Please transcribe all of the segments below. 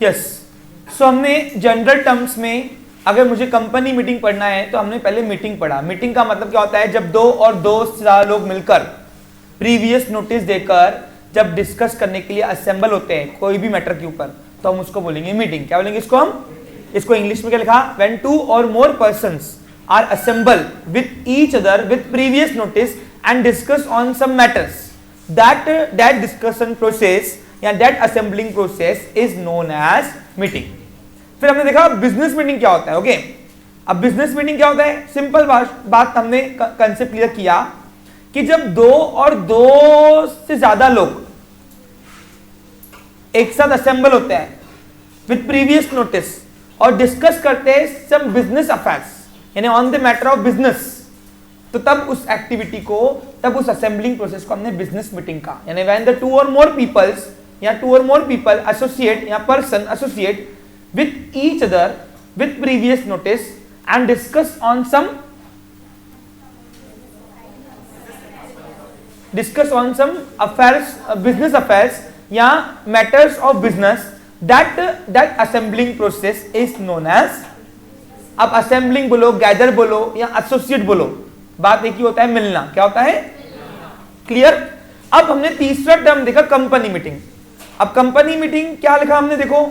Yes, सो हमने general terms में अगर मुझे कंपनी मीटिंग पढ़ना है तो हमने पहले मीटिंग पढ़ा। मीटिंग का मतलब क्या होता है, जब दो और दो से ज्यादा लोग मिलकर प्रीवियस नोटिस देकर जब डिस्कस करने के लिए असेंबल होते हैं कोई भी मैटर के ऊपर, तो हम उसको बोलेंगे मीटिंग। क्या बोलेंगे इसको हम? इसको इंग्लिश में क्या लिखा, when two or more persons are assemble with each other with previous notice and discuss on some matters, that discussion process या that assembling process is known as meeting. फिर हमने देखा बिजनेस मीटिंग क्या होता है। ओके, अब business meeting क्या होता है, सिंपल बात हमने कंसेप्ट क्लियर किया कि जब दो और दो से ज्यादा लोग एक साथ असेंबल होते हैं विथ प्रीवियस नोटिस और डिस्कस करते हैं सम बिजनेस अफेयर्स यानी on the matter of business, तो तब उस एक्टिविटी को, तब उस असेंबलिंग प्रोसेस को हमने बिजनेस मीटिंग का, यानी when the two or more peoples या to or more people associate या person associate with each other with previous notice and discuss on some affairs, business affairs या matters of business, that assembling process is known as। अब assembling बोलो, gather बोलो या associate बोलो, बात एक ही होता है, मिलना। क्या होता है? क्लियर। अब हमने तीसरा टर्म देखा कंपनी मीटिंग। अब कंपनी मीटिंग क्या लिखा हमने, देखो,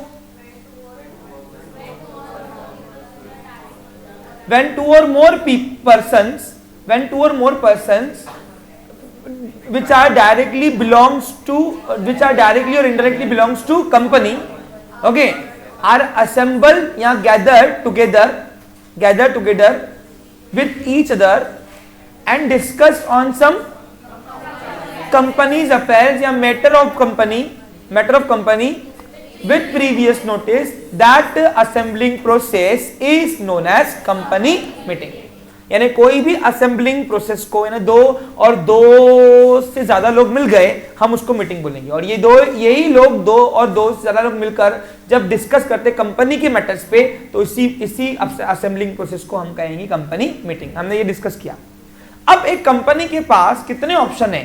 when two or more persons which are directly or indirectly belongs to company, okay, are assembled या gathered together with each other and discuss on some company's affairs या matter of company with previous notice, that assembling process is known as company meeting। यानी कोई भी assembling process को, यानी दो और दो से ज्यादा लोग मिल गए, हम उसको मीटिंग बोलेंगे। और यही लोग दो और दो से ज्यादा लोग मिलकर जब डिस्कस करते कंपनी के मैटर्स पे, तो इसी असेंबलिंग प्रोसेस को हम कहेंगे कंपनी मीटिंग। हमने ये डिस्कस किया। अब एक कंपनी के पास कितने ऑप्शन है,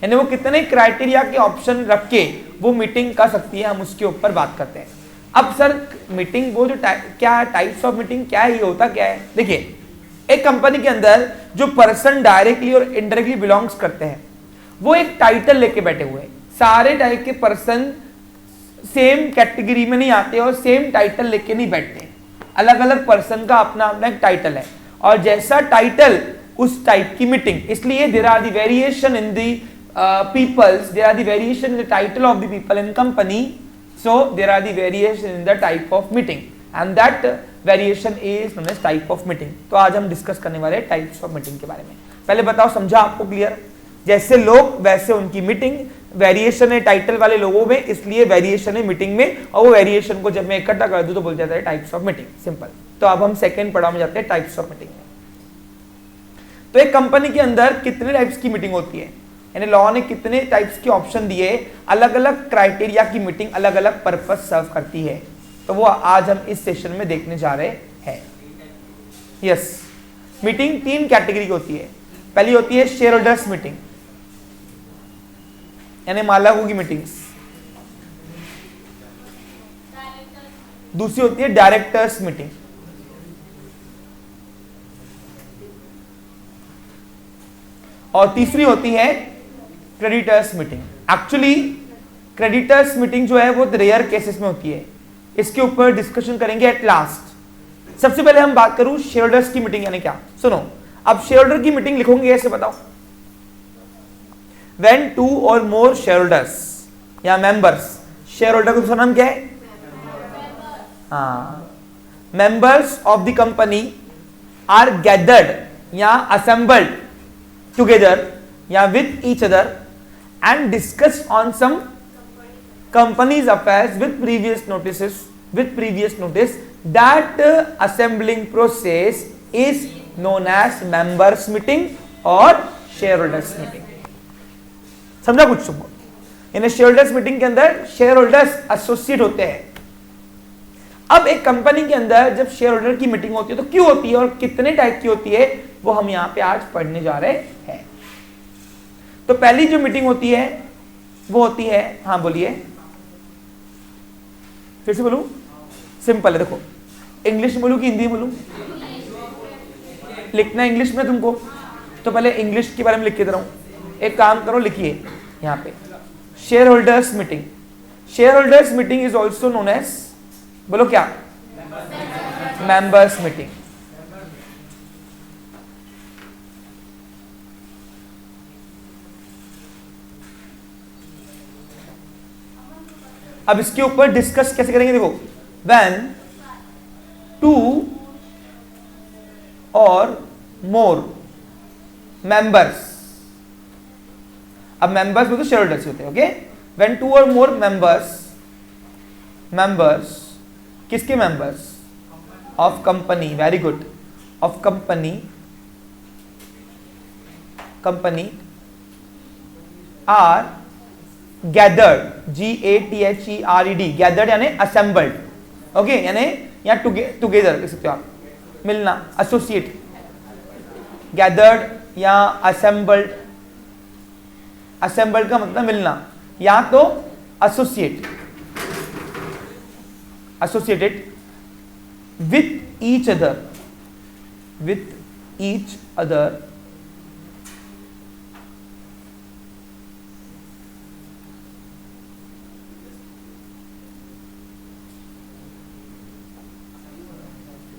यानी वो कितने क्राइटेरिया के ऑप्शन रख के वो मीटिंग कर सकती है, हम उसके ऊपर बात करते हैं। अब सर मीटिंग वो जो क्या टाइप्स ऑफ मीटिंग क्या है, ये होता क्या है? देखिए, एक कंपनी के अंदर जो पर्सन डायरेक्टली और इनडायरेक्टली बिलोंग्स करते हैं, वो एक टाइटल लेके बैठे हुए हैं। सारे टाइप के पर्सन सेम कैटेगरी में नहीं आते और सेम टाइटल लेके नहीं बैठते, अलग अलग पर्सन का अपना अपना एक टाइटल है, और जैसा टाइटल उस टाइप की मीटिंग। इसलिए there are the variation in the peoples, there are the variation in the title of the people in company, so there are the variation in the type of meeting and that variation is known as type of meeting। तो आज हम discuss करने वाले हैं types of meeting के बारे में। पहले बताओ, समझा आपको क्लियर? जैसे लोग वैसे उनकी मीटिंग, वेरिएशन है टाइटल वाले लोगों में, इसलिए वेरिएशन है मीटिंग में, और वो वेरिएशन को जब मैं इकट्ठा कर दूं तो बोल जाता है टाइप्स ऑफ मीटिंग। सिंपल। तो अब हम सेकेंड पड़ाव में जाते हैं, टाइप्स ऑफ मीटिंग में। तो एक कंपनी के अंदर कितने टाइप्स की मीटिंग होती है, यानी लॉ ने कितने टाइप्स के ऑप्शन दिए, अलग अलग क्राइटेरिया की मीटिंग अलग अलग पर्पस सर्व करती है, तो वो आज हम इस सेशन में देखने जा रहे हैं। यस, मीटिंग तीन कैटेगरी की होती है। पहली होती है शेयर होल्डर्स मीटिंग, यानी मालिकों की मीटिंग्स। दूसरी होती है डायरेक्टर्स मीटिंग, और तीसरी होती है creditors meeting. Actually creditors meeting जो है वो रेयर केसेस में होती है, इसके ऊपर डिस्कशन करेंगे एट लास्ट। सबसे पहले हम बात करूं शेयर होल्डर्स की मीटिंग यानी क्या। सुनो, अब शेयर होल्डर की मीटिंग लिखोगे कैसे, बताओ? When two or more share holders या मेंबर्स, शेयर होल्डर का दूसरा नाम क्या है? हाँ, members of the company are gathered या असेंबल्ड टुगेदर या with each other and discuss on some company's affairs with previous notice, that assembling process is known as members meeting और shareholders meeting। समझा कुछ तुमको? इन shareholders meeting के अंदर shareholders associate होते हैं। अब एक कंपनी के अंदर जब शेयर होल्डर की मीटिंग होती है तो क्यों होती है और कितने टाइप की होती है, वो हम यहां पे आज पढ़ने जा रहे हैं। तो पहली जो मीटिंग होती है वो होती है, हाँ बोलिए, फिर से बोलूं, सिंपल है, देखो इंग्लिश में बोलूं कि हिंदी में बोलूं? लिखना इंग्लिश में तुमको, तो पहले इंग्लिश के बारे में लिख के दे रहा हूं। एक काम करो, लिखिए यहां पे share holders meeting. Share holders meeting is also known as, बोलो क्या? Members meeting. अब इसके ऊपर डिस्कस कैसे करेंगे, देखो, व्हेन 2 और मोर मेंबर्स, अब मेंबर्स में तो शेयर होल्डर्स होते हैं, okay. When 2 or more members किसके members? Of company, very good, of company are gathered, GATHERED, gathered यानी असेंबल्ड, ओके, यानी या टुगेदर कह सकते हो आप, मिलना, एसोसिएट, गैदर्ड या असेंबल्ड। असेंबल्ड का मतलब मिलना, या तो associated with each other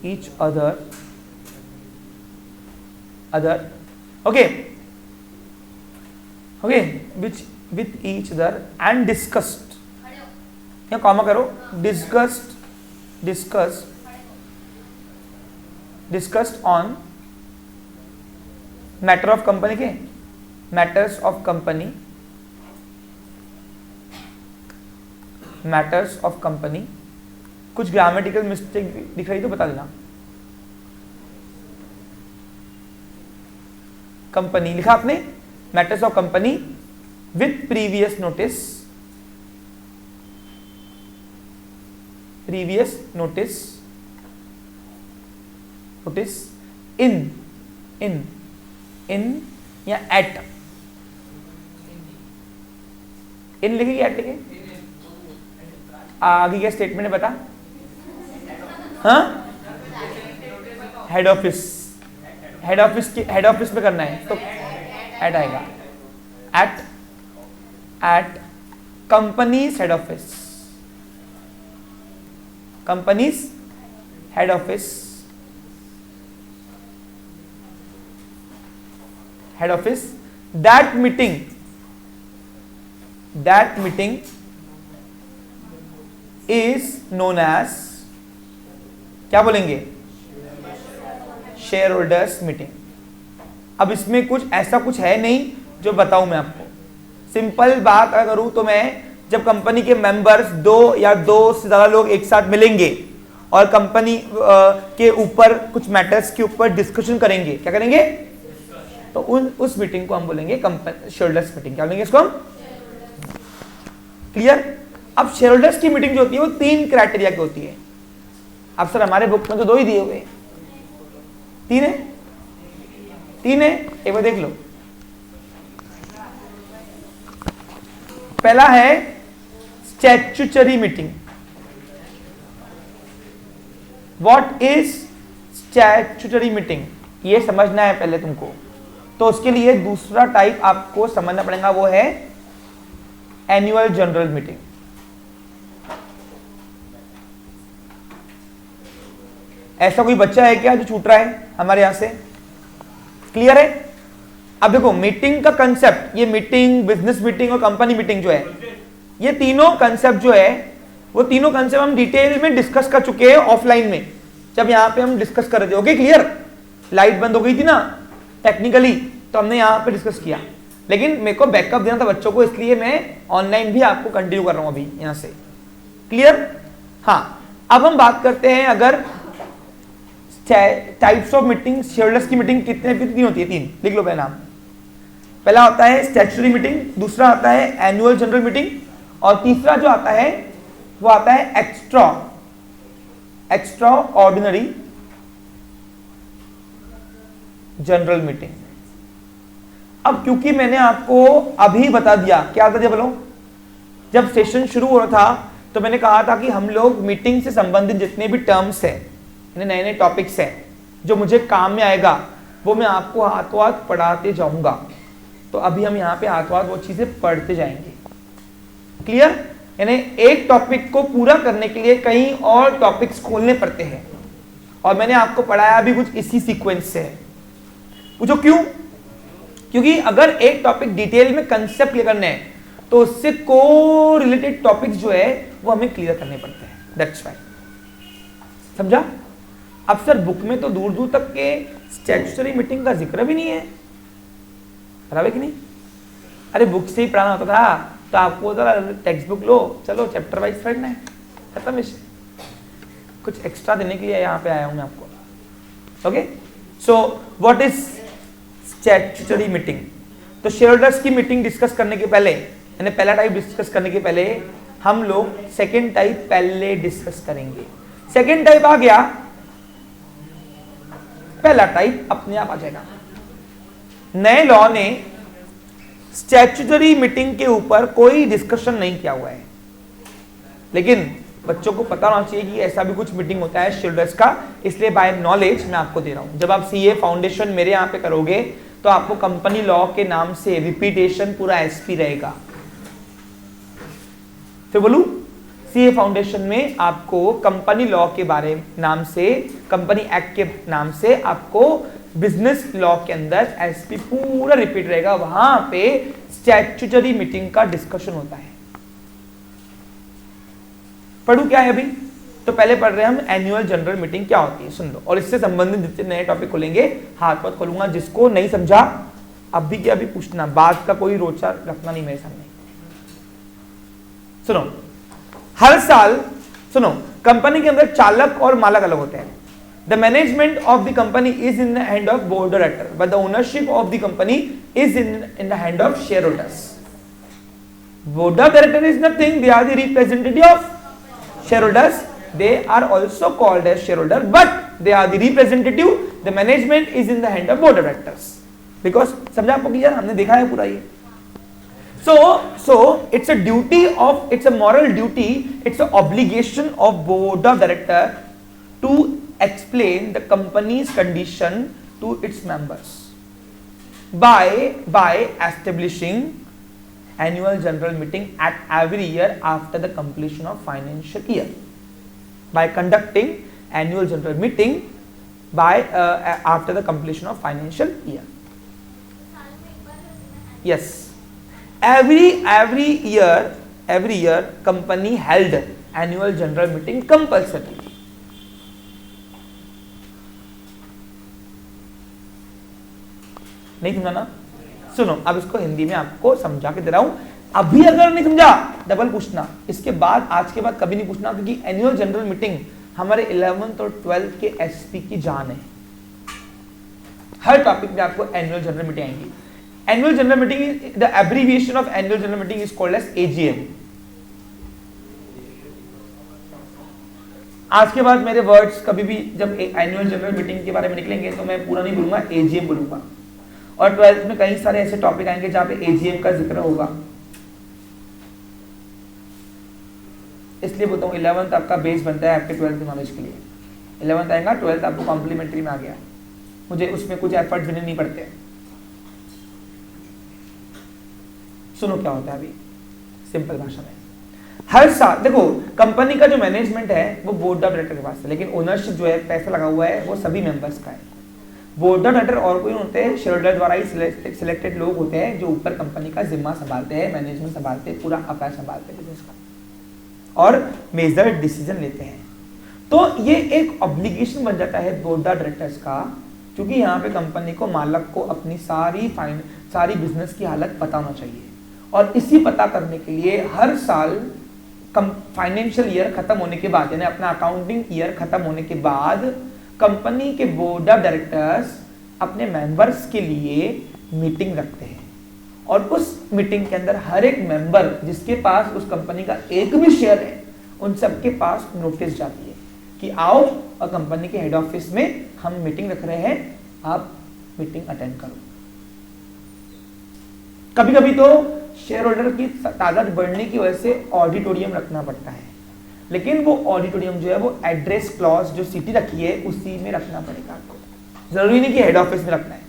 each other okay which with each other and discussed, या कॉमा करो, discussed on matters of company। कुछ ग्रामेटिकल मिस्टेक दिख रही तो बता देना। कंपनी लिखा आपने, matters of company with previous notice in या एट, इन लिखेगी एट लिखे, आगे क्या स्टेटमेंट है बता? हाँ, हेड ऑफिस पे करना है तो एट आएगा, at companies head office that meeting is known as, क्या बोलेंगे? Share holders meeting. अब इसमें कुछ ऐसा कुछ है नहीं जो बताऊं मैं आपको, सिंपल बात अगर करूं तो मैं जब कंपनी के मेंबर्स 2 या 2 से ज्यादा लोग एक साथ मिलेंगे और कंपनी के ऊपर कुछ मैटर्स के ऊपर डिस्कशन करेंगे, क्या करेंगे? तो उस मीटिंग को हम बोलेंगे शेयर होल्डर्स मीटिंग। क्या बोलेंगे इसको हम? क्लियर? अब शेयर होल्डर्स की मीटिंग जो होती है वो 3 क्राइटेरिया की होती है। अब सर हमारे बुक में तो 2 ही दिए हुए, 3 है, एक बार देख लो। पहला है statutory meeting. What is statutory meeting, ये समझना है पहले तुमको। तो उसके लिए दूसरा टाइप आपको समझना पड़ेगा, वो है एनुअल जनरल मीटिंग। ऐसा कोई बच्चा है क्या जो छूट रहा है हमारे यहां से? क्लियर है? अब देखो मीटिंग का कंसेप्ट, ये मीटिंग, बिजनेस मीटिंग और कंपनी मीटिंग जो है, ये तीनों कंसेप्ट जो है वो तीनों कंसेप्ट हम डिटेल में डिस्कस कर चुके हैं ऑफलाइन में, जब यहां पे हम डिस्कस कर रहे थे। Okay clear? लाइट बंद हो गई थी ना टेक्निकली, तो हमने यहां पे डिस्कस किया, लेकिन मेरे को बैकअप देना था बच्चों को, इसलिए मैं ऑनलाइन भी आपको कंटिन्यू कर रहा हूं अभी यहां से। क्लियर? हाँ, अब हम बात करते हैं अगर टाइप्स ऑफ मीटिंग, शेयरहोल्डर्स की मीटिंग कितनी होती है? 3 लिख लो पहला। पहला होता है स्टैट्यूटरी मीटिंग, दूसरा आता है एनुअल जनरल मीटिंग, और तीसरा जो आता है वो आता है एक्स्ट्रा ऑर्डिनरी जनरल मीटिंग। अब क्योंकि मैंने आपको अभी बता दिया, क्या बता दिया बोलो, जब सेशन शुरू हो रहा था तो मैंने कहा था कि हम लोग मीटिंग से संबंधित जितने भी टर्म्स हैं, नए नए टॉपिक्स हैं जो मुझे काम में आएगा, वो मैं आपको हाथों हाथ पढ़ाते जाऊंगा। तो अभी हम यहाँ पे हाथों हाथ वो चीजें पढ़ते जाएंगे। क्लियर? यानी एक टॉपिक को पूरा करने के लिए कई और टॉपिक्स खोलने पड़ते हैं, और मैंने आपको पढ़ाया भी कुछ इसी सीक्वेंस से है। पूछो क्यों? क्योंकि अगर एक टॉपिक डिटेल में कंसेप्ट क्लियर करने हैं तो उससे को रिलेटेड टॉपिक्स जो है वो हमें क्लियर करने पड़ते हैं। That's why. समझा? अब सर बुक में तो दूर दूर तक के स्टैट्यूटरी मीटिंग का जिक्र भी नहीं है, बराबर कि नहीं? अरे बुक से ही पढ़ाना होता था तो आपको टेक्स्ट बुक लो, चलो चैप्टर वाइज पढ़ना है, खत्म विषय। कुछ एक्स्ट्रा देने के लिए यहाँ पे आया हूं मैं आपको। Okay, so what is statutory meeting? तो शेयर होल्डर्स की मीटिंग डिस्कस करने के पहले, यानी पहला टाइप डिस्कस करने के पहले हम लोग सेकेंड टाइप पहले डिस्कस करेंगे। सेकेंड टाइप आ गया, पहला टाइप अपने आप आ जाएगा। नए लॉ ने स्टैट्यूटरी मीटिंग के ऊपर कोई डिस्कशन नहीं किया हुआ है, लेकिन बच्चों को पता होना चाहिए कि ऐसा भी कुछ मीटिंग होता है शेयर होल्डर्स का, इसलिए बाय नॉलेज मैं आपको दे रहा हूं। जब आप सीए फाउंडेशन मेरे यहां पे करोगे तो आपको कंपनी लॉ के नाम से रिपीटेशन पूरा एसपी रहेगा। फिर बोलूं, सीए फाउंडेशन में आपको कंपनी लॉ के बारे नाम से, कंपनी एक्ट के नाम से आपको बिजनेस लॉ के अंदर एसपी पूरा रिपीट रहेगा। वहां पे स्टैट्यूटरी मीटिंग का डिस्कशन होता है। पढ़ू क्या है अभी? तो पहले पढ़ रहे हैं हम एनुअल जनरल मीटिंग क्या होती है, सुन लो। और इससे संबंधित जितने नए टॉपिक खोलेंगे हाथ पाथ खोलूंगा। जिसको नहीं समझा अभी क्या अभी पूछना, बात का कोई रोचा रखना नहीं मेरे सामने। सुनो, हर साल सुनो, कंपनी के अंदर चालक और मालक अलग होते हैं। The management of the company is in the hand of board director, but the ownership of the company is in the hand of share holders. Board of director is nothing, they are the representative of shareholders. They are also called as shareholder, but they are the representative. The management is in the hand of board of directors. Because समझा आपको clear? हमने देखा है पूरा ये। So it's a duty of, it's a moral duty, it's an obligation of board of director to explain the company's condition to its members by establishing annual general meeting at every year after the completion of financial year, by conducting annual general meeting by after the completion of financial year. Yes, every year company held annual general meeting compulsory. नहीं समझा ना? सुनो, अब इसको हिंदी में आपको समझा के दे रहा हूं। अभी अगर नहीं समझा डबल पूछना, इसके बाद आज के बाद कभी नहीं पूछना, क्योंकि एनुअल जनरल मीटिंग हमारे 11th और 12th के एसपी की जान है। हर टॉपिक में आपको एनुअल जनरल मीटिंग आएंगी। Annual general meeting, the abbreviation of annual general meeting is called as AGM. आज के बाद मेरे वर्ड्स कभी भी जब एनुअल जनरल मीटिंग के बारे में निकलेंगे तो मैं पूरा नहीं बोलूंगा, एजीएम बोलूंगा। और 12th में कई सारे ऐसे टॉपिक आएंगे जहां पे एजीएम का जिक्र होगा। इसलिए बोलता हूँ 11th आपका बेस बनता है आपके 12th नॉलेज के लिए। 11th आएगा, 12th आपको कॉम्प्लीमेंट्री में आ गया, मुझे उसमें कुछ एफर्ट्स देने नहीं पड़ते। सुनो क्या होता है अभी सिंपल भाषा में। हर साल देखो, कंपनी का जो मैनेजमेंट है वो बोर्ड ऑफ डायरेक्टर के पास है, लेकिन ओनरशिप जो है, पैसा लगा हुआ है, वो सभी मेंबर्स का है। बोर्ड ऑफ डायरेक्टर और कोई होते हैं, शेयर होल्डर द्वारा ही सिलेक्टेड लोग होते हैं जो ऊपर कंपनी का जिम्मा संभालते हैं, मैनेजमेंट संभालते हैं, पूरा अफेयर संभालते हैं बिजनेस का, और मेजर डिसीजन लेते हैं। तो ये एक ऑब्लिगेशन बन जाता है बोर्ड ऑफ डायरेक्टर्स का, क्योंकि यहाँ पे कंपनी को, मालक को अपनी सारी बिजनेस की हालत पता होना चाहिए। और इसी पता करने के लिए हर साल फाइनेंशियल ईयर खत्म होने के बाद, यानी अपना अकाउंटिंग ईयर खत्म होने के बाद, कंपनी के बोर्ड ऑफ डायरेक्टर्स अपने मेंबर्स के लिए मीटिंग रखते हैं। और उस मीटिंग के अंदर हर एक मेंबर जिसके पास उस कंपनी का एक भी शेयर है, उन सबके पास नोटिस जाती है कि आओ और कंपनी के हेड ऑफिस में हम मीटिंग रख रहे हैं, आप मीटिंग अटेंड करो। कभी कभी तो शेयर होल्डर की तादाद बढ़ने की वजह से ऑडिटोरियम रखना पड़ता है। लेकिन वो ऑडिटोरियम जो है वो एड्रेस क्लॉज जो सिटी रखी है उसी में रखना पड़ेगा आपको, जरूरी नहीं कि हेड ऑफिस में रखना है,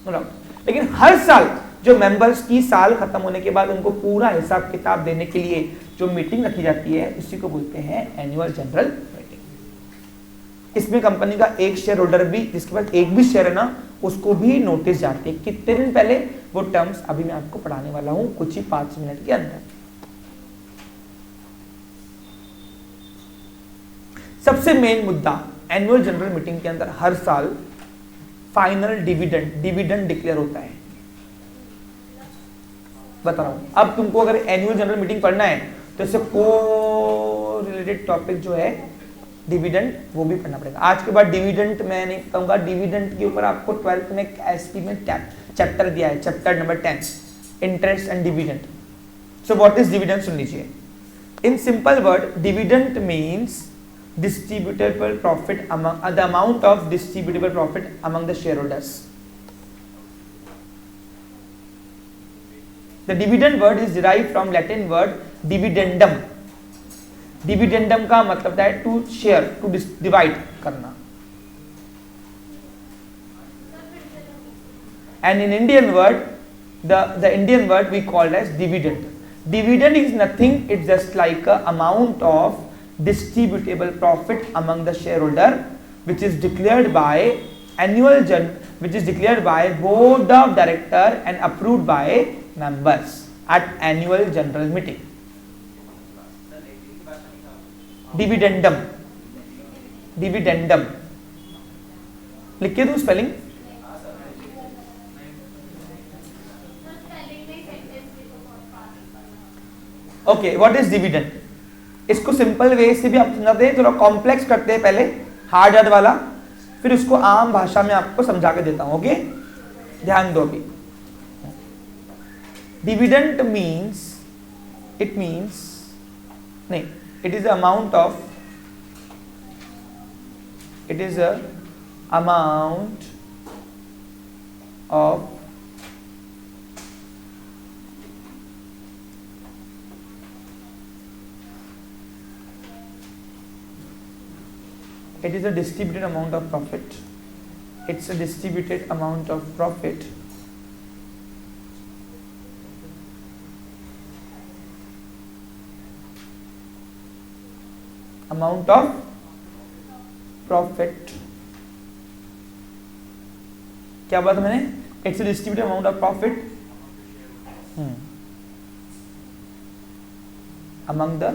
नो डाउट। लेकिन हर साल जो मेंबर्स की साल खत्म होने के बाद उनको पूरा हिसाब किताब देने के लिए जो मीटिंग रखी जाती है उसी को बोलते हैं एनुअल जनरल मीटिंग। इसमें कंपनी का एक शेयर होल्डर भी, जिसके पास एक भी शेयर है ना, उसको भी नोटिस जाती है। कितने दिन पहले, वो टर्म्स अभी मैं आपको पढ़ाने वाला हूं कुछ ही 5 मिनट के अंदर। सबसे मेन मुद्दा एनुअल जनरल मीटिंग के अंदर हर साल फाइनल डिविडेंड डिक्लेयर होता है। बता रहा हूं, अब तुमको अगर एनुअल जनरल मीटिंग पढ़ना है तो इससे को रिलेटेड टॉपिक जो है डिविडेंड, वो भी पढ़ना पड़ेगा। आज के बाद डिविडेंड मैं नहीं कहूंगा, डिविडेंड के ऊपर आपको 12th में एसपी में चैप्टर दिया है, chapter number 10, interest and dividend. So what is dividend सुन लीजिए। In simple word, dividend means distributable profit among the amount of distributable profit among the shareholders. The dividend word is derived from Latin word dividendum. Dividendum का मतलब है to share, to divide करना। And in Indian word, the Indian word we call as dividend. Dividend is nothing, it's just like a amount of distributable profit among the shareholder which is declared by which is declared by board of director and approved by members at annual general meeting. Dividendum लिख के दूं spelling? Okay, what is dividend? इसको simple way से भी आप समझाते हैं, थोड़ा कॉम्प्लेक्स करते हैं पहले, हार्ड वाला, फिर उसको आम भाषा में आपको समझा के देता हूं। ओके, ध्यान दो अभी। Dividend means, it is amount of, it is a distributed amount of profit. It's a distributed amount of profit क्या बात मैंने? It's a distributed amount of profit among the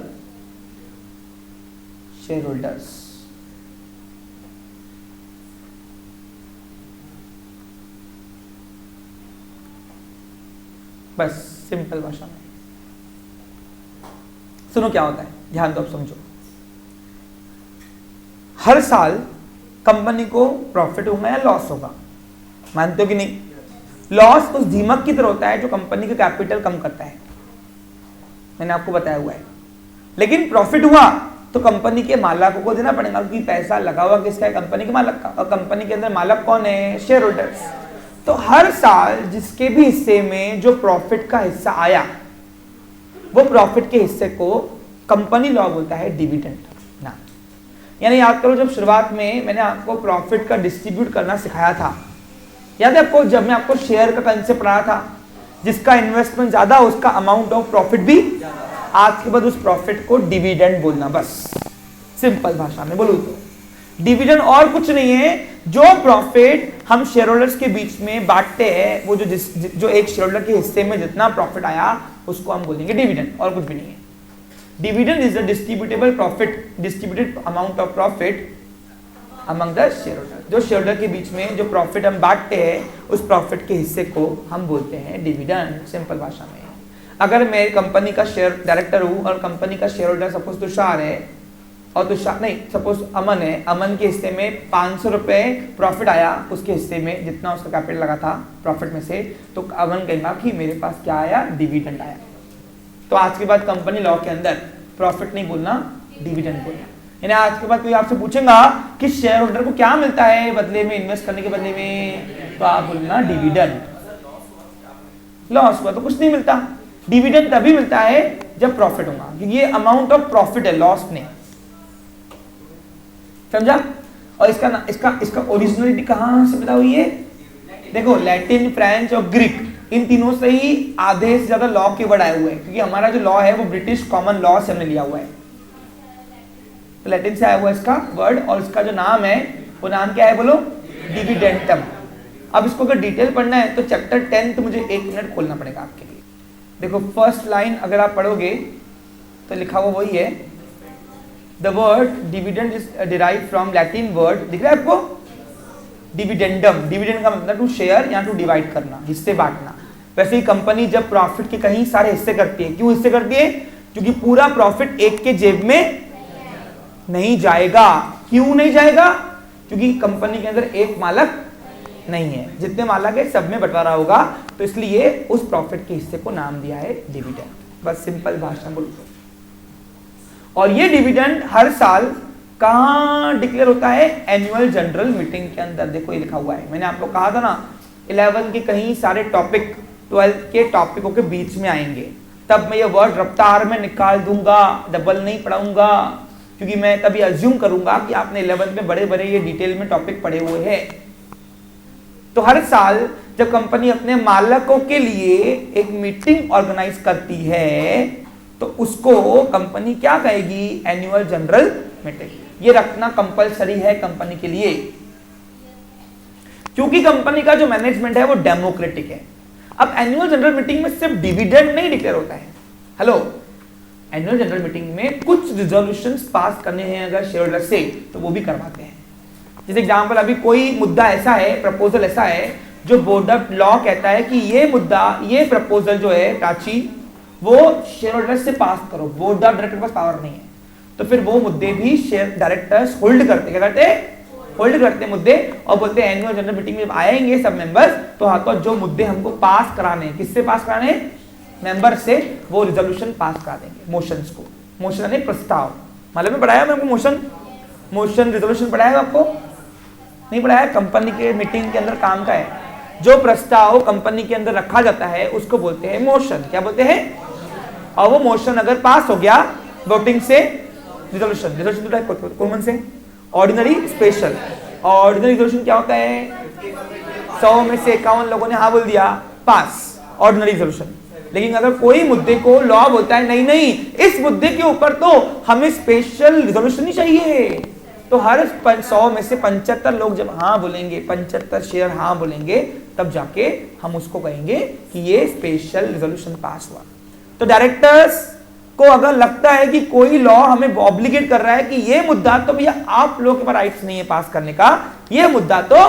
shareholders. बस सिंपल भाषा में सुनो क्या होता है, ध्यान दो, अब समझो। हर साल कंपनी को प्रॉफिट होगा या लॉस होगा, मानते हो कि नहीं? लॉस उस दीमक की तरह होता है जो कंपनी का कैपिटल कम करता है, मैंने आपको बताया हुआ है। लेकिन प्रॉफिट हुआ तो कंपनी के मालिकों को देना पड़ेगा, क्योंकि पैसा लगा हुआ किसका है? कंपनी के मालिक का, और कंपनी के अंदर मालिक कौन है? Share holders. तो हर साल जिसके भी हिस्से में जो प्रॉफिट का हिस्सा आया, वो प्रॉफिट के हिस्से को कंपनी लॉ बोलता है डिविडेंड ना। यानी याद करो, जब शुरुआत में मैंने आपको प्रॉफिट का डिस्ट्रीब्यूट करना सिखाया था, याद है आपको? जब मैं आपको शेयर का कंसेप्ट पढ़ाया था, जिसका इन्वेस्टमेंट ज्यादा उसका अमाउंट ऑफ प्रॉफिट भी, आज के बाद उस प्रॉफिट को डिविडेंड बोलना, बस सिंपल भाषा में बोलूं तो। डिविडेंड और कुछ नहीं है, जो प्रॉफिट हम शेयर होल्डर्स के बीच में बांटते हैं, वो जो एक शेयर होल्डर के हिस्से में जितना प्रॉफिट आया उसको हम बोलेंगे डिविडेंड, और कुछ भी नहीं है। Dividend is the distributed amount of profit among the share holder. जो शेयर होल्डर के बीच में जो प्रॉफिट हम बांटते हैं, उस प्रॉफिट के हिस्से को हम बोलते हैं डिविडेंड, सिंपल भाषा में। अगर मैं कंपनी का शेयर डायरेक्टर हूं और कंपनी का शेयर होल्डर सपोज तुषार है, और तुषार नहीं, सपोज अमन है, अमन के हिस्से में 500 रुपए प्रॉफिट आया, उसके हिस्से में जितना उसका कैपिटल लगा था प्रॉफिट में से, तो अमन कहेगा कि मेरे पास क्या आया? डिविडेंड आया। तो आज के बाद कंपनी लॉ के अंदर प्रॉफिट नहीं बोलना, डिविडेंड बोलना। यानी आज के बाद कोई आपसे पूछेगा कि शेयर होल्डर को क्या मिलता है बदले में, इन्वेस्ट करने के बदले में, तो आप बोलना डिविडेंड। लॉस हुआ तो कुछ नहीं मिलता। डिविडेंड तभी मिलता है जब प्रॉफिट होगा, क्योंकि ये अमाउंट ऑफ प्रॉफिट है, लॉस नहीं। समझा? और इसका ओरिजिनलिटी कहां से पैदा हुई है? देखो, लैटिन, फ्रेंच और ग्रीक, इन तीनों से ही आधे से ज्यादा लॉ के वर्ड आए हुए हैं, क्योंकि हमारा जो लॉ है वो ब्रिटिश कॉमन लॉ से हमने लिया हुआ है। तो लैटिन से आया हुआ इसका वर्ड, और इसका जो नाम है वो नाम क्या है बोलो? डिविडेंटम। अब इसको अगर डिटेल पढ़ना है तो चैप्टर 10 तो मुझे 1 मिनट खोलना पड़ेगा आपके लिए। देखो, फर्स्ट लाइन अगर आप पढ़ोगे तो लिखा हुआ वही है, the word dividend is derived from Latin word, दिख रहा है आपको? डिविडेंडम। डिविडेंड का मतलब टू शेयर या टू डिवाइड करना, हिस्से बांटना। वैसे ही कंपनी जब प्रॉफिट के कहीं सारे हिस्से करती है, क्यों हिस्से करती है? क्योंकि पूरा प्रॉफिट एक के जेब में नहीं जाएगा। क्यों नहीं जाएगा? क्योंकि कंपनी के अंदर एक मालक नहीं है, जितने मालक है सब में बंटवारा होगा, तो इसलिए उस प्रॉफिट के हिस्से को नाम दिया है डिविडेंड। बस सिंपल भाषा बोल दो। और ये डिविडेंड हर साल कहां डिक्लेयर होता है? एनुअल जनरल मीटिंग के अंदर। देखो ये लिखा हुआ है, मैंने आपको कहा था ना 11 के कहीं सारे टॉपिक 12 के टॉपिकों के बीच में आएंगे, तब मैं ये वर्ड रफ्तार में निकाल दूंगा, डबल नहीं पढ़ाऊंगा, क्योंकि मैं तभी अज्यूम करूंगा कि आपने 11 में बड़े बड़े ये डिटेल में टॉपिक पढ़े हुए हैं। तो हर साल जब कंपनी अपने मालकों के लिए एक मीटिंग ऑर्गेनाइज करती है तो उसको कंपनी क्या कहेगी? Annual general meeting. ये रखना कंपलसरी है कंपनी के लिए, क्योंकि कंपनी का जो मैनेजमेंट है वो डेमोक्रेटिक है। अब एनुअल जनरल मीटिंग में सिर्फ डिविडेंड नहीं डिक्लेयर होता है। हेलो, एनुअल जनरल मीटिंग में कुछ रिजोल्यूशंस पास करने हैं अगर शेयर होल्डर से, तो वो भी करवाते हैं। जैसे एग्जांपल, अभी कोई मुद्दा ऐसा है, प्रपोजल ऐसा है जो बोर्ड ऑफ लॉ कहता है कि ये मुद्दा, ये प्रपोजल जो है प्राची, वो शेयर होल्डर्स से पास करो, बोर्ड ऑफ डायरेक्टर के पास पावर नहीं है, तो फिर वो मुद्दे भी शेयर डायरेक्टर्स होल्ड करते, क्या करते? होल्ड करते मुद्दे, और बोलते हैं एनुअल जनरल मीटिंग में जब आएंगे सब मेंबर्स, तो हाँ, तो जो मुद्दे हमको पास कराने हैं, किससे पास कराने? मेंबर से, वो रिजोल्यूशन पास करा देंगे, मोशंस को। मोशन यानी प्रस्ताव, मतलब में पढ़ाया मैं आपको मोशन रिजोल्यूशन पढ़ाया आपको? नहीं पढ़ाया? कंपनी के मीटिंग के अंदर काम का है। जो प्रस्ताव कंपनी के अंदर रखा जाता है उसको बोलते हैं मोशन। क्या बोलते हैं? और वो मोशन अगर पास हो गया वोटिंग से, रिजोल्यूशन। रिजोल्यूशन टाइप कौन से? Ordinary, special. ऑर्डिनरी रिजोल्यूशन क्या होता है? 100 में से 51 लोगों ने हाँ बोल दिया, पास, ऑर्डिनरी रिजोल्यूशन। लेकिन अगर कोई मुद्दे को लॉ बोलता है नहीं नहीं, इस मुद्दे के ऊपर तो हमें स्पेशल रिजोल्यूशन ही चाहिए, तो हर 100 में से 75 लोग जब हाँ बोलेंगे, 75 शेयर हाँ बोलेंगे, तब जाके हम उसको कहेंगे कि ये स्पेशल रिजोल्यूशन पास हुआ। तो डायरेक्टर्स को अगर लगता है कि कोई लॉ हमें ऑब्लिगेट कर रहा है कि ये मुद्दा तो भैया आप लोगों के पास राइट्स नहीं है पास करने का, ये मुद्दा तो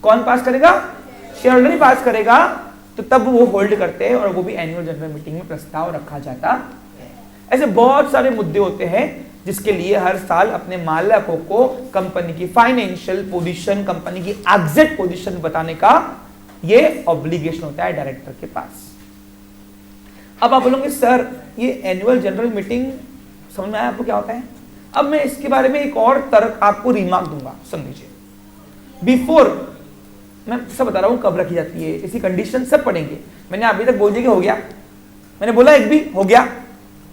कौन पास करेगा? शेयर होल्डर ही पास करेगा, तो तब वो होल्ड करते हैं और वो भी एनुअल जनरल मीटिंग में प्रस्ताव रखा जाता है। ऐसे बहुत सारे मुद्दे होते हैं जिसके लिए हर साल अपने मालकों को कंपनी की फाइनेंशियल पोजीशन, कंपनी की एग्जैक्ट पोजीशन बताने का ये ऑब्लिगेशन होता है डायरेक्टर के पास। अब आप बोलोगे सर ये एनुअल जनरल मीटिंग समझ में आया आपको क्या होता है? अब मैं इसके बारे में एक और तर्क आपको रिमार्क दूंगा, सुन लीजिए। बिफोर, मैं सब बता रहा हूं कब रखी जाती है, इसी कंडीशन सब पढ़ेंगे। मैंने अभी तक बोल दिया कि हो गया, मैंने बोला एक भी हो गया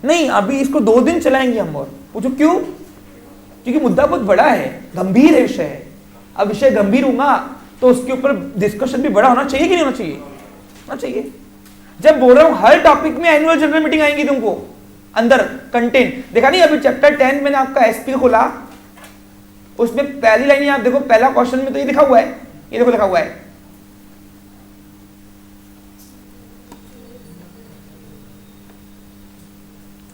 नहीं, अभी इसको 2 दिन चलाएंगे हम। और पूछो क्यों? क्योंकि मुद्दा बहुत बड़ा है, गंभीर है विषय है। अब विषय गंभीर होगा तो उसके ऊपर डिस्कशन भी बड़ा होना चाहिए कि नहीं होना चाहिए? होना चाहिए। जब बोल रहा हूं हर टॉपिक में एनुअल जनरल मीटिंग आएंगी, तुमको अंदर कंटेंट देखा नहीं? अभी चैप्टर 10 मैंने आपका एसपी खोला, उसमें पहली लाइन आप देखो, पहला क्वेश्चन में तो ये लिखा हुआ है, ये देखो लिखा हुआ है,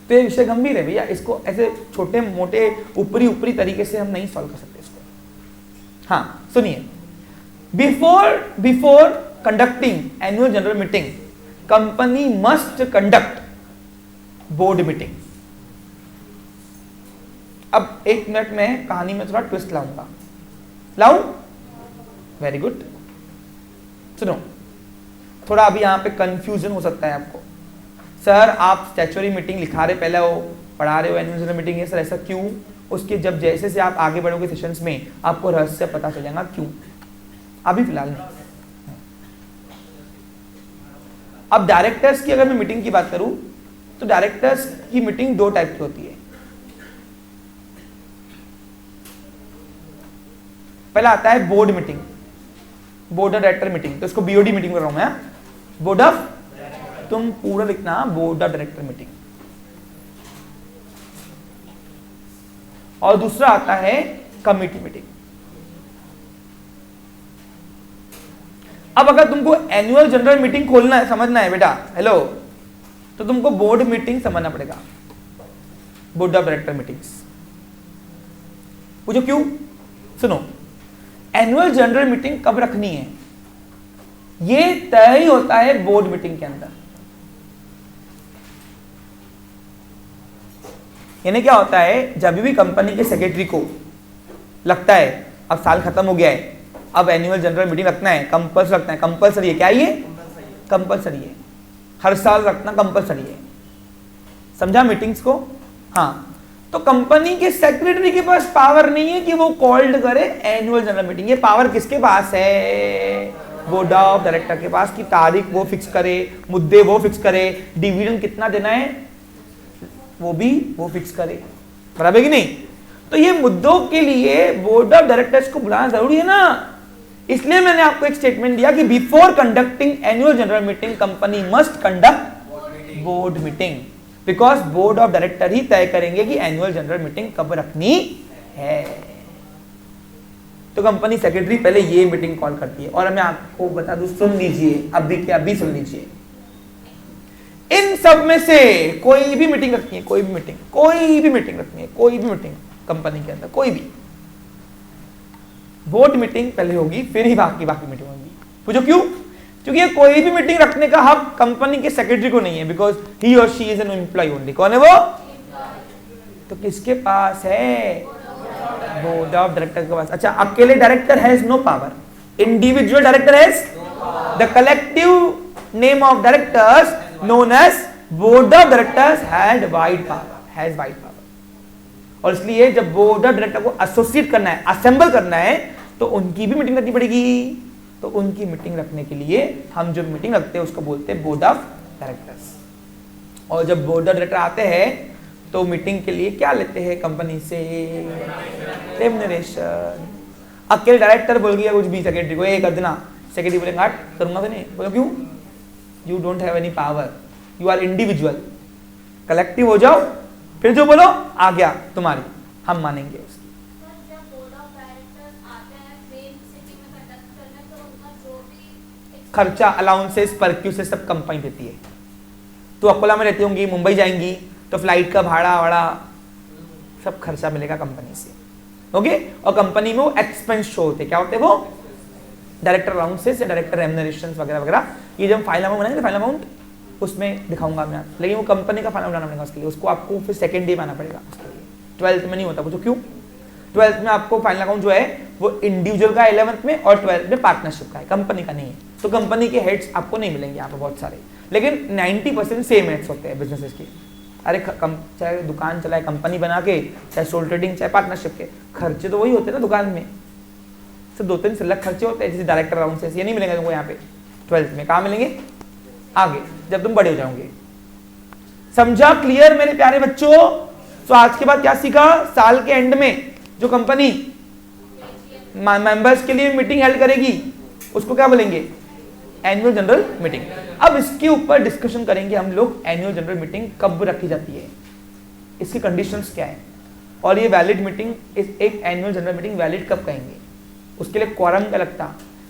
तो ये विषय गंभीर है भैया, इसको ऐसे छोटे मोटे ऊपरी तरीके से हम नहीं सॉल्व कर सकते इसको। हाँ सुनिए, before conducting annual general meeting company must conduct board meeting. अब 1 मिनट में कहानी में थोड़ा ट्विस्ट लाऊंगा, लाऊं? वेरी गुड, सुनो, थोड़ा अभी यहां पे कंफ्यूजन हो सकता है आपको। सर आप स्टैच्यूटरी मीटिंग लिखा रहे, पहले वो पढ़ा रहे हो एनुअल जनरल मीटिंग है, सर ऐसा क्यों? उसके जब जैसे से आप आगे बढ़ोगे सेशंस में आपको रहस्य पता चल जाएगा क्यों, अभी फिलहाल नहीं। अब डायरेक्टर्स की अगर मैं मीटिंग की बात करूं तो डायरेक्टर्स की मीटिंग दो टाइप की होती है। पहला आता है board meeting, board of director meeting, तो इसको बीओडी मीटिंग कर रहा हूं मैं, बोर्ड ऑफ, तुम पूरा लिखना बोर्ड ऑफ डायरेक्टर मीटिंग। और दूसरा आता है कमिटी मीटिंग। अब अगर तुमको एनुअल जनरल मीटिंग खोलना है, समझना है बेटा, हेलो, तो तुमको बोर्ड मीटिंग समझना पड़ेगा, बोर्ड ऑफ डायरेक्टर मीटिंग्स। पूछो क्यों? सुनो, एनुअल जनरल मीटिंग कब रखनी है ये तय ही होता है बोर्ड मीटिंग के अंदर। यानी क्या होता है, जब भी कंपनी के सेक्रेटरी को लगता है अब साल खत्म हो गया है, अब एनुअल जनरल मीटिंग रखना है, कंपल्सरी रखना है, कंपल्सरी है, क्या ये कंपल्सरी है, हर साल रखना कंपल्सरी है। समझा मीटिंग्स को? हाँ, तो कंपनी के सेक्रेटरी के पास पावर नहीं है कि वो कॉल्ड करे एनुअल जनरल मीटिंग। ये पावर किसके पास है? बोर्ड ऑफ डायरेक्टर के पास, की तारीख वो फिक्स करे, मुद्दे वो फिक्स करे, डिविडेंड कितना देना है वो भी वो फिक्स करे, बराबर है कि नहीं? तो ये मुद्दों के लिए बोर्ड ऑफ डायरेक्टर्स को बुलाना जरूरी है ना। इसलिए मैंने आपको एक स्टेटमेंट दिया कि before conducting annual general meeting company must conduct board meeting, because board of director ही तय करेंगे कि एनुअल जनरल मीटिंग कब रखनी है। तो कंपनी सेक्रेटरी पहले ये मीटिंग कॉल करती है। और मैं आपको बता दूं, सुन लीजिए, अभी के अभी सुन लीजिए, इन सब में से कोई भी मीटिंग रखनी है, कोई भी मीटिंग, कोई भी मीटिंग रखनी है, कोई भी मीटिंग कंपनी के अंदर, कोई भी, बोर्ड मीटिंग पहले होगी, फिर ही बाकी मीटिंग होगी। पूछो क्यों? क्योंकि ये कोई भी मीटिंग रखने का हक कंपनी के सेक्रेटरी को नहीं है, because he or she is an employ only. कौन है वो? तो किसके पास है? बोर्ड ऑफ डायरेक्टर के पास। अच्छा, अकेले director has no power, individual director has, the collective name of directors known as board of directors had wide power, has wide power। और इसलिए जब बोर्ड ऑफ डायरेक्टर को एसोसिएट करना है, असेंबल करना है, तो उनकी भी मीटिंग रखनी पड़ेगी। तो उनकी मीटिंग रखने के लिए हम जो मीटिंग रखते हैं उसको बोलते हैं बोर्ड ऑफ डायरेक्टर्स। और जब बोर्ड ऑफ डायरेक्टर आते हैं तो मीटिंग के लिए क्या लेते हैं कंपनी से? रेम्युनरेशन। अकेले डायरेक्टर बोल गया कुछ भी सेक्रेटरी को, ये कर देना, सेक्रेटरी बोलेगा हट करूंगा तो नहीं। बोलो क्यों? You don't have any power, you are individual. Collective हो जाओ, फिर जो बोलो आ गया तुम्हारी, हम मानेंगे उसकी। खर्चा, अलाउंसेस, परक्यूसेस सब कंपनी देती है। तो अकोला में रहती होंगी, मुंबई जाएंगी, तो फ्लाइट का भाड़ा वाड़ा सब खर्चा मिलेगा कंपनी से, ओके। और कंपनी में वो एक्सपेंस शो होते, क्या होते हैं वो? डायरेक्टर अलाउंसेस या डायरेक्टर रेम्युनरेशंस वगैरह वगैरह। ये जब फाइनल अमाउंट बनाएंगे, फाइनल अमाउंट उसमें दिखाऊंगा मैं, लेकिन वो कंपनी का फाइनल बनाना पड़ेगा उसके लिए, उसको आपको फिर सेकंड डे में आना पड़ेगा उसके लिए। 12th में नहीं होता। पूछो क्यों? 12th में आपको फाइनल अकाउंट जो है वो इंडिविजुअल का 11th में, और 12th में पार्टनरशिप का है, कंपनी का नहीं है। तो कंपनी के हेड्स आपको नहीं मिलेंगे यहाँ पे बहुत सारे, लेकिन 90% सेम हेड्स होते हैं बिजनेसेस के। अरे चाहे दुकान चलाए कंपनी बना के, चाहे सोल ट्रेडिंग, चाहे पार्टनरशिप के, खर्चे तो वही होते हैं ना दुकान में, सिर्फ 2-3 अलग खर्चे होते हैं, जैसे डायरेक्टर अलाउंसेस, ये नहीं मिलेंगे तुमको यहाँ पे 12th में। कहाँ मिलेंगे? आगे जब तुम बड़े हो जाओगे। समझा? क्लियर मेरे प्यारे बच्चों? तो आज के बाद क्या सीखा? साल के एंड में जो कंपनी मेंबर्स के लिए मीटिंग हेल्ड करेगी उसको क्या बोलेंगे? Annual general meeting. अब इसके ऊपर डिस्कशन करेंगे हम लोग, एनुअल जनरल मीटिंग कब रखी जाती है, इसकी कंडीशंस क्या है, और ये वैलिड मीटिंग, एक एनुअल जनरल मीटिंग वैलिड कब कहेंगे, उसके लिए क्वारम क्या लगता,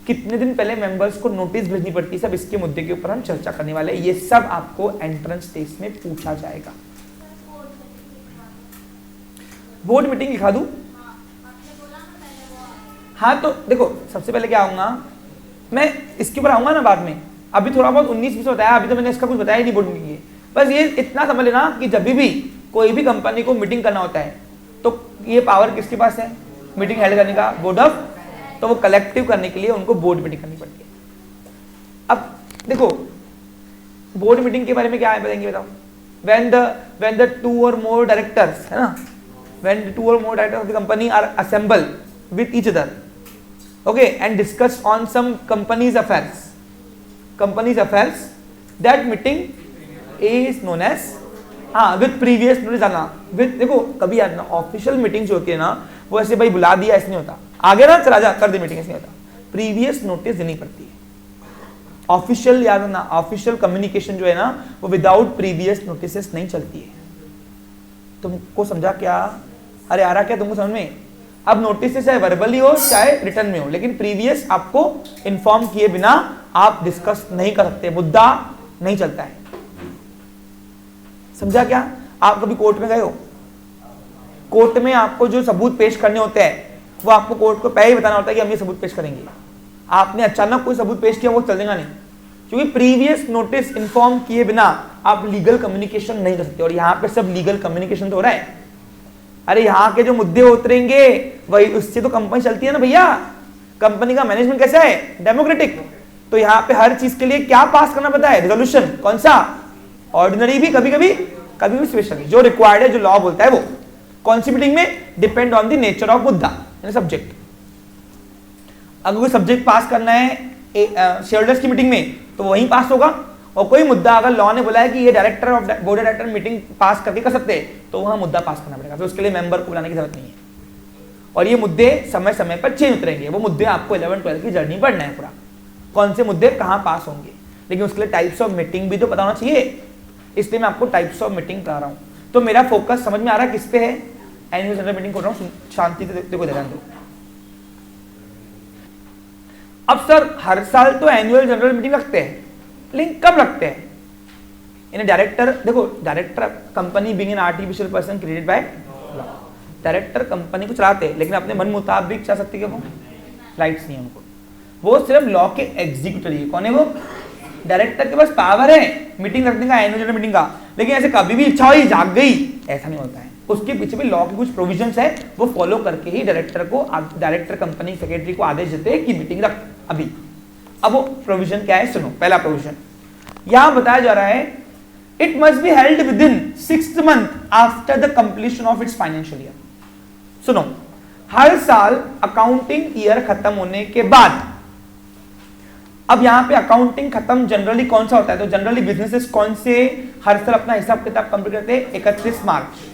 कितने दिन पहले मेंबर्स को नोटिस भेजनी पड़ती है, सब इसके मुद्दे के ऊपर हम चर्चा करने वाले हैं। ये सब आपको एंट्रेंस टेस्ट में पूछा जाएगा। बोर्ड मीटिंग लिखा दूं? हाँ, तो देखो सबसे पहले क्या आऊंगा मैं, इसके ऊपर आऊंगा ना बाद में, अभी थोड़ा बहुत 19-20 बताया, अभी तो मैंने इसका कुछ बताया ही नहीं बोर्ड मीटिंग की। बस ये इतना समझ लेना कि जब भी कोई भी कंपनी को मीटिंग करना होता है तो ये पावर किसके पास है मीटिंग हेल्ड करने का? Board of. तो वो कलेक्टिव करने के लिए उनको बोर्ड मीटिंग करनी पड़ती है। अब देखो बोर्ड मीटिंग के बारे में क्या है बताएंगे, बताओ। when the 2 or more directors, है ना, when the 2 or more directors of the company are assembled with each other, okay, and discuss on some company's affairs, that meeting is known as हाँ विद प्रीवियस नोटिस आना। With देखो कभी यार ना official meeting जो होती है ना वो ऐसे भाई बुला दिया ऐसे नहीं होता, आगे ना चला जा कर दे मीटिंग, ऐसे नहीं होता, प्रीवियस नोटिस देनी पड़ती है। ऑफिशियल याद ना, ऑफिशियल कम्युनिकेशन जो है ना वो विदाउट प्रीवियस नोटिस नहीं चलती है। तुमको समझा क्या? अरे आ रहा क्या तुमको समझ में? अब नोटिस चाहे वर्बली हो चाहे रिटर्न में हो, लेकिन प्रीवियस आपको इन्फॉर्म किए बिना आप डिस्कस नहीं कर सकते, मुद्दा नहीं चलता है। समझा क्या? आप कभी कोर्ट में गए हो? कोर्ट में आपको जो सबूत पेश करने होते हैं वो आपको कोर्ट को पहले ही बताना होता है कि हम ये सबूत पेश करेंगे। आपने अचानक कोई सबूत पेश किया वो चलेगा नहीं, क्योंकि प्रीवियस नोटिस इन्फॉर्म किए बिना आप लीगल कम्युनिकेशन नहीं कर सकते। और यहाँ पे सब लीगल कम्युनिकेशन तो हो रहा है। अरे यहाँ के जो मुद्दे उतरेंगे वही, उससे तो कंपनी चलती है ना भैया। कंपनी का मैनेजमेंट कैसा है? डेमोक्रेटिक। तो यहाँ पे हर चीज के लिए क्या पास करना पड़ता है? रेजोल्यूशन। कौन सा? ऑर्डिनरी भी, कभी कभी स्पेशली, जो रिक्वायर्ड है, जो लॉ बोलता है वो। कौन सी मीटिंग में? Depend on the nature of मुद्दा यानी सब्जेक्ट। अगर कोई सब्जेक्ट पास करना है शेयर होल्डर्स की मीटिंग में तो वहीं पास होगा, और कोई मुद्दा अगर लॉ ने बोला है कि ये director of board of director meeting pass करके कर सकते हैं तो वहां मुद्दा पास करना पड़ेगा, फिर उसके लिए मेंबर को बुलाने की जरूरत नहीं है। और ये मुद्दे समय समय पर चेंज उतरेंगे। वो मुद्दे आपको 11-12 की जर्नी पढ़ना है पूरा, कौन से मुद्दे कहाँ पास होंगे। लेकिन उसके लिए टाइप्स ऑफ मीटिंग भी तो पता होना चाहिए, इसलिए मैं आपको टाइप्स ऑफ मीटिंग करा रहा हूँ। तो मेरा फोकस समझ में आ रहा है किस पे है? एनुअल जनरल मीटिंग कर रहा हूँ, शांति से देखो, ध्यान दो। अब सर हर साल तो एनुअल जनरल मीटिंग रखते हैं, लेकिन कब रखते हैं? इन्हें डायरेक्टर, देखो director company being an artificial person created by law, director company को चलाते हैं लेकिन अपने मन मुताबिक चला सकते हैं। वो राइट्स नहीं है उनको, वो सिर्फ लॉ के एग्जीक्यूटिव है। कौन है वो? डायरेक्टर के पास पावर है मीटिंग रखने का, एनुअल जनरल मीटिंग का, लेकिन ऐसे कभी भी इच्छा हुई जाग गई ऐसा नहीं होता है। उसके पीछे भी लॉ के कुछ प्रोविजंस है, वो फॉलो करके ही डायरेक्टर कंपनी सेक्रेटरी को आदेश देते हैं कि मीटिंग रख अभी। अब वो प्रोविजन क्या है सुनो। पहला प्रोविजन यहां बताया जा रहा है, it must be held with in 6 month after the completion of its financial year. सुनो, हर साल अकाउंटिंग ईयर खत्म होने के बाद, अब यहां पे अकाउंटिंग खत्म जनरली कौन सा होता है? तो जनरली बिजनेसेस कौन से हर साल अपना हिसाब किताब कंप्लीट करते हैं? 31 मार्च।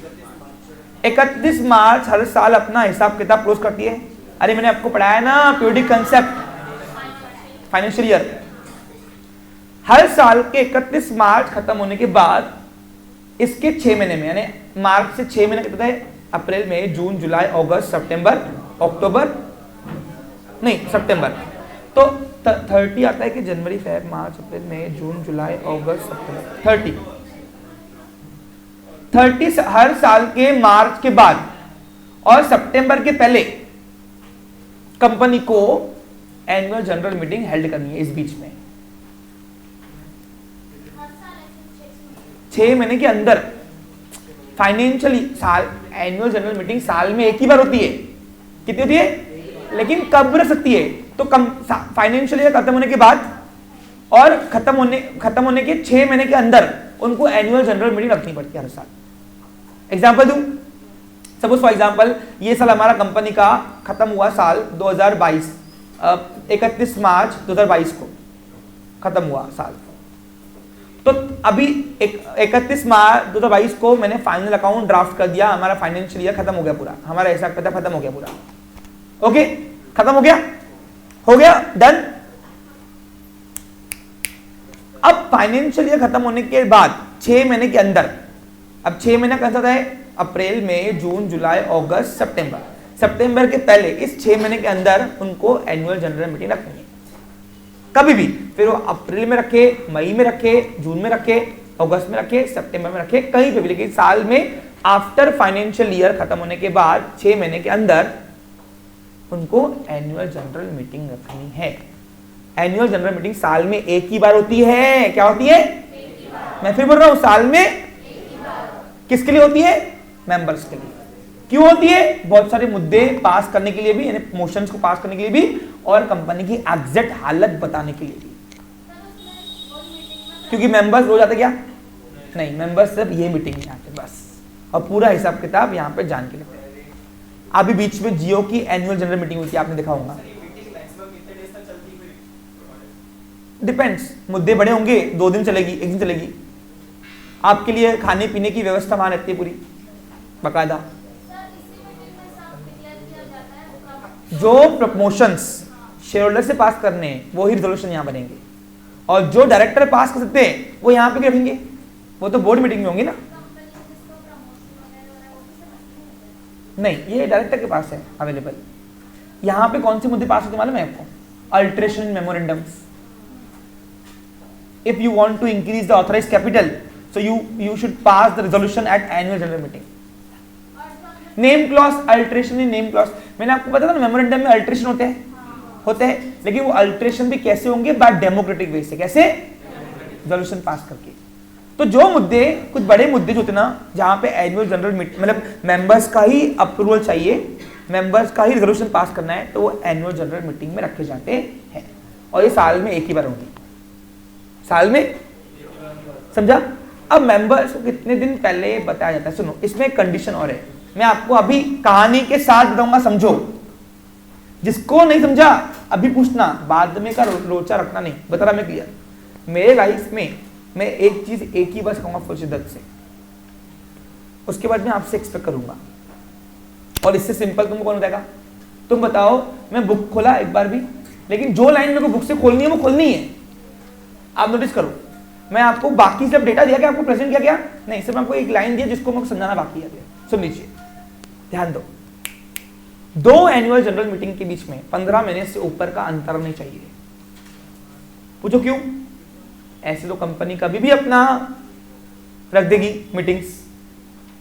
31 मार्च हर साल अपना हिसाब किताब क्लोज करती है। अरे मैंने आपको पढ़ाया ना पीरियोडिक कंसेप्ट, फाइनेंशियल ईयर। हर साल के 31 मार्च खत्म होने के बाद इसके 6 महीने में, यानी मार्च से 6 महीने कितना है? अप्रैल, मई, जून, जुलाई, अगस्त, सितंबर, अक्टूबर, नहीं सितंबर, तो 30 आता है कि जनवरी, फरवरी, मार्च, अप्रैल, मई, जून, जुलाई, अगस्त, सितंबर, 30 हर साल के मार्च के बाद और सितंबर के पहले कंपनी को एनुअल जनरल मीटिंग हेल्ड करनी है। इस बीच में 6 महीने के अंदर फाइनेंशियली साल एनुअल जनरल मीटिंग साल में एक ही बार होती है। कितनी होती है? लेकिन कब रख सकती है? तो फाइनेंशियल ईयर खत्म होने के बाद और खत्म होने के 6 महीने के अंदर उनको एनुअल जनरल मीटिंग रखनी पड़ती है हर साल। एग्जांपल दूं, सपोज फॉर एग्जांपल ये साल हमारा कंपनी का खत्म हुआ साल 2022, 31 मार्च 2022 को खत्म हुआ साल। तो अभी 31 मार्च 2022 को मैंने फाइनल अकाउंट ड्राफ्ट कर दिया, हमारा फाइनेंशियल ईयर खत्म हो गया पूरा, हमारा हिसाब किताब खत्म हो गया पूरा। ओके, खत्म हो गया, डन। अब फाइनेंशियल ईयर खत्म होने के बाद 6 महीने के अंदर, अब 6 महीना कैसा होता है? अप्रैल, मई, जून, जुलाई, अगस्त, सितंबर के पहले इस 6 महीने के अंदर उनको एनुअल जनरल मीटिंग रखनी है कभी भी। फिर वो अप्रैल में रखे, मई में रखे, जून में रखे, अगस्त में रखे, सितंबर में रखे, कहीं पे भी, लेकिन साल में आफ्टर फाइनेंशियल ईयर खत्म होने के बाद 6 महीने के अंदर उनको एनुअल जनरल मीटिंग रखनी है। एनुअल जनरल मीटिंग साल में एक ही बार होती है। क्या होती है? मैं फिर बोल रहा हूं, साल में किसके लिए होती है? मेंबर्स के लिए। क्यों होती है? बहुत सारे मुद्दे पास करने के लिए भी, यानी मोशंस को पास करने के लिए भी, और कंपनी की एग्जैक्ट हालत बताने के लिए भी। क्योंकि मेंबर्स रोज आते क्या? नहीं, मेंबर्स सिर्फ ये मीटिंग में आते बस, और पूरा हिसाब किताब यहाँ पे जान के लेते हैं। अभी बीच में जियो की एनुअल जनरल मीटिंग हुई थी, आपने देखा होगा। डिपेंड्स, मुद्दे बड़े होंगे 2 दिन चलेगी, 1 दिन चलेगी। आपके लिए खाने पीने की व्यवस्था वहां रहती है पूरी बाकायदा। जो प्रमोशंस शेयर होल्डर से पास करने हैं वो ही रिजोल्यूशन यहाँ बनेंगे, और जो डायरेक्टर पास कर सकते हैं वो यहाँ पे क्या रहेंगे, वो तो बोर्ड मीटिंग में होंगे ना। नहीं, ये डायरेक्टर के पास है अवेलेबल। यहाँ पे कौन से मुद्दे पास होते मालूम है आपको? Alteration memorandums. If you want to increase the authorised capital, so you should pass the resolution at annual general meeting. Name clause, alteration in name clause, मैंने आपको बताया था ना मेमोरेंडम में अल्टरेशन होते हैं, लेकिन वो अल्टरेशन भी कैसे होंगे? बाय डेमोक्रेटिक वे से। कैसे? रिजोल्यूशन पास करके। तो जो मुद्दे, कुछ बड़े मुद्दे जो होते ना, जहां पे एनुअल जनरल मीटिंग मतलब मेंबर्स का ही अप्रूवल चाहिए, मेंबर्स का ही रिजोल्यूशन पास करना है, तो वो एनुअल जनरल मीटिंग में रखे जाते हैं, और ये साल में एक ही बार होगी। साल में, समझा? अब मेंबर्स को कितने दिन पहले बताया जाता है? सुनो, इसमें एक कंडीशन और है, मैं आपको अभी कहानी के साथ बताऊंगा, समझो। जिसको नहीं समझा अभी पूछना, बाद में का लोचा रखना नहीं। बता रहा मैं क्लियर। मेरे लाइफ में मैं एक चीज एक ही बार कहूंगा फुल शिद्दत से, उसके बाद मैं आपसे एक्सपेक्ट करूंगा, और इससे सिंपल तुमको कौन बताएगा? तुम बताओ। मैं बुक खोला एक बार भी, लेकिन जो लाइन मेरे को बुक से खोलनी है वो खोलनी है। आप नोटिस करो, मैं आपको बाकी सब डेटा दिया कि आपको प्रेजेंट किया गया नहीं, सिर्फ आपको एक लाइन दिया जिसको मुझे समझाना बाकी है। सुन लीजिए, ध्यान दो। दो एनुअल जनरल मीटिंग के बीच में 15 मिनट से ऊपर का अंतर नहीं चाहिए। पूछो क्यों? ऐसे तो कंपनी कभी भी अपना रख देगी मीटिंग्स।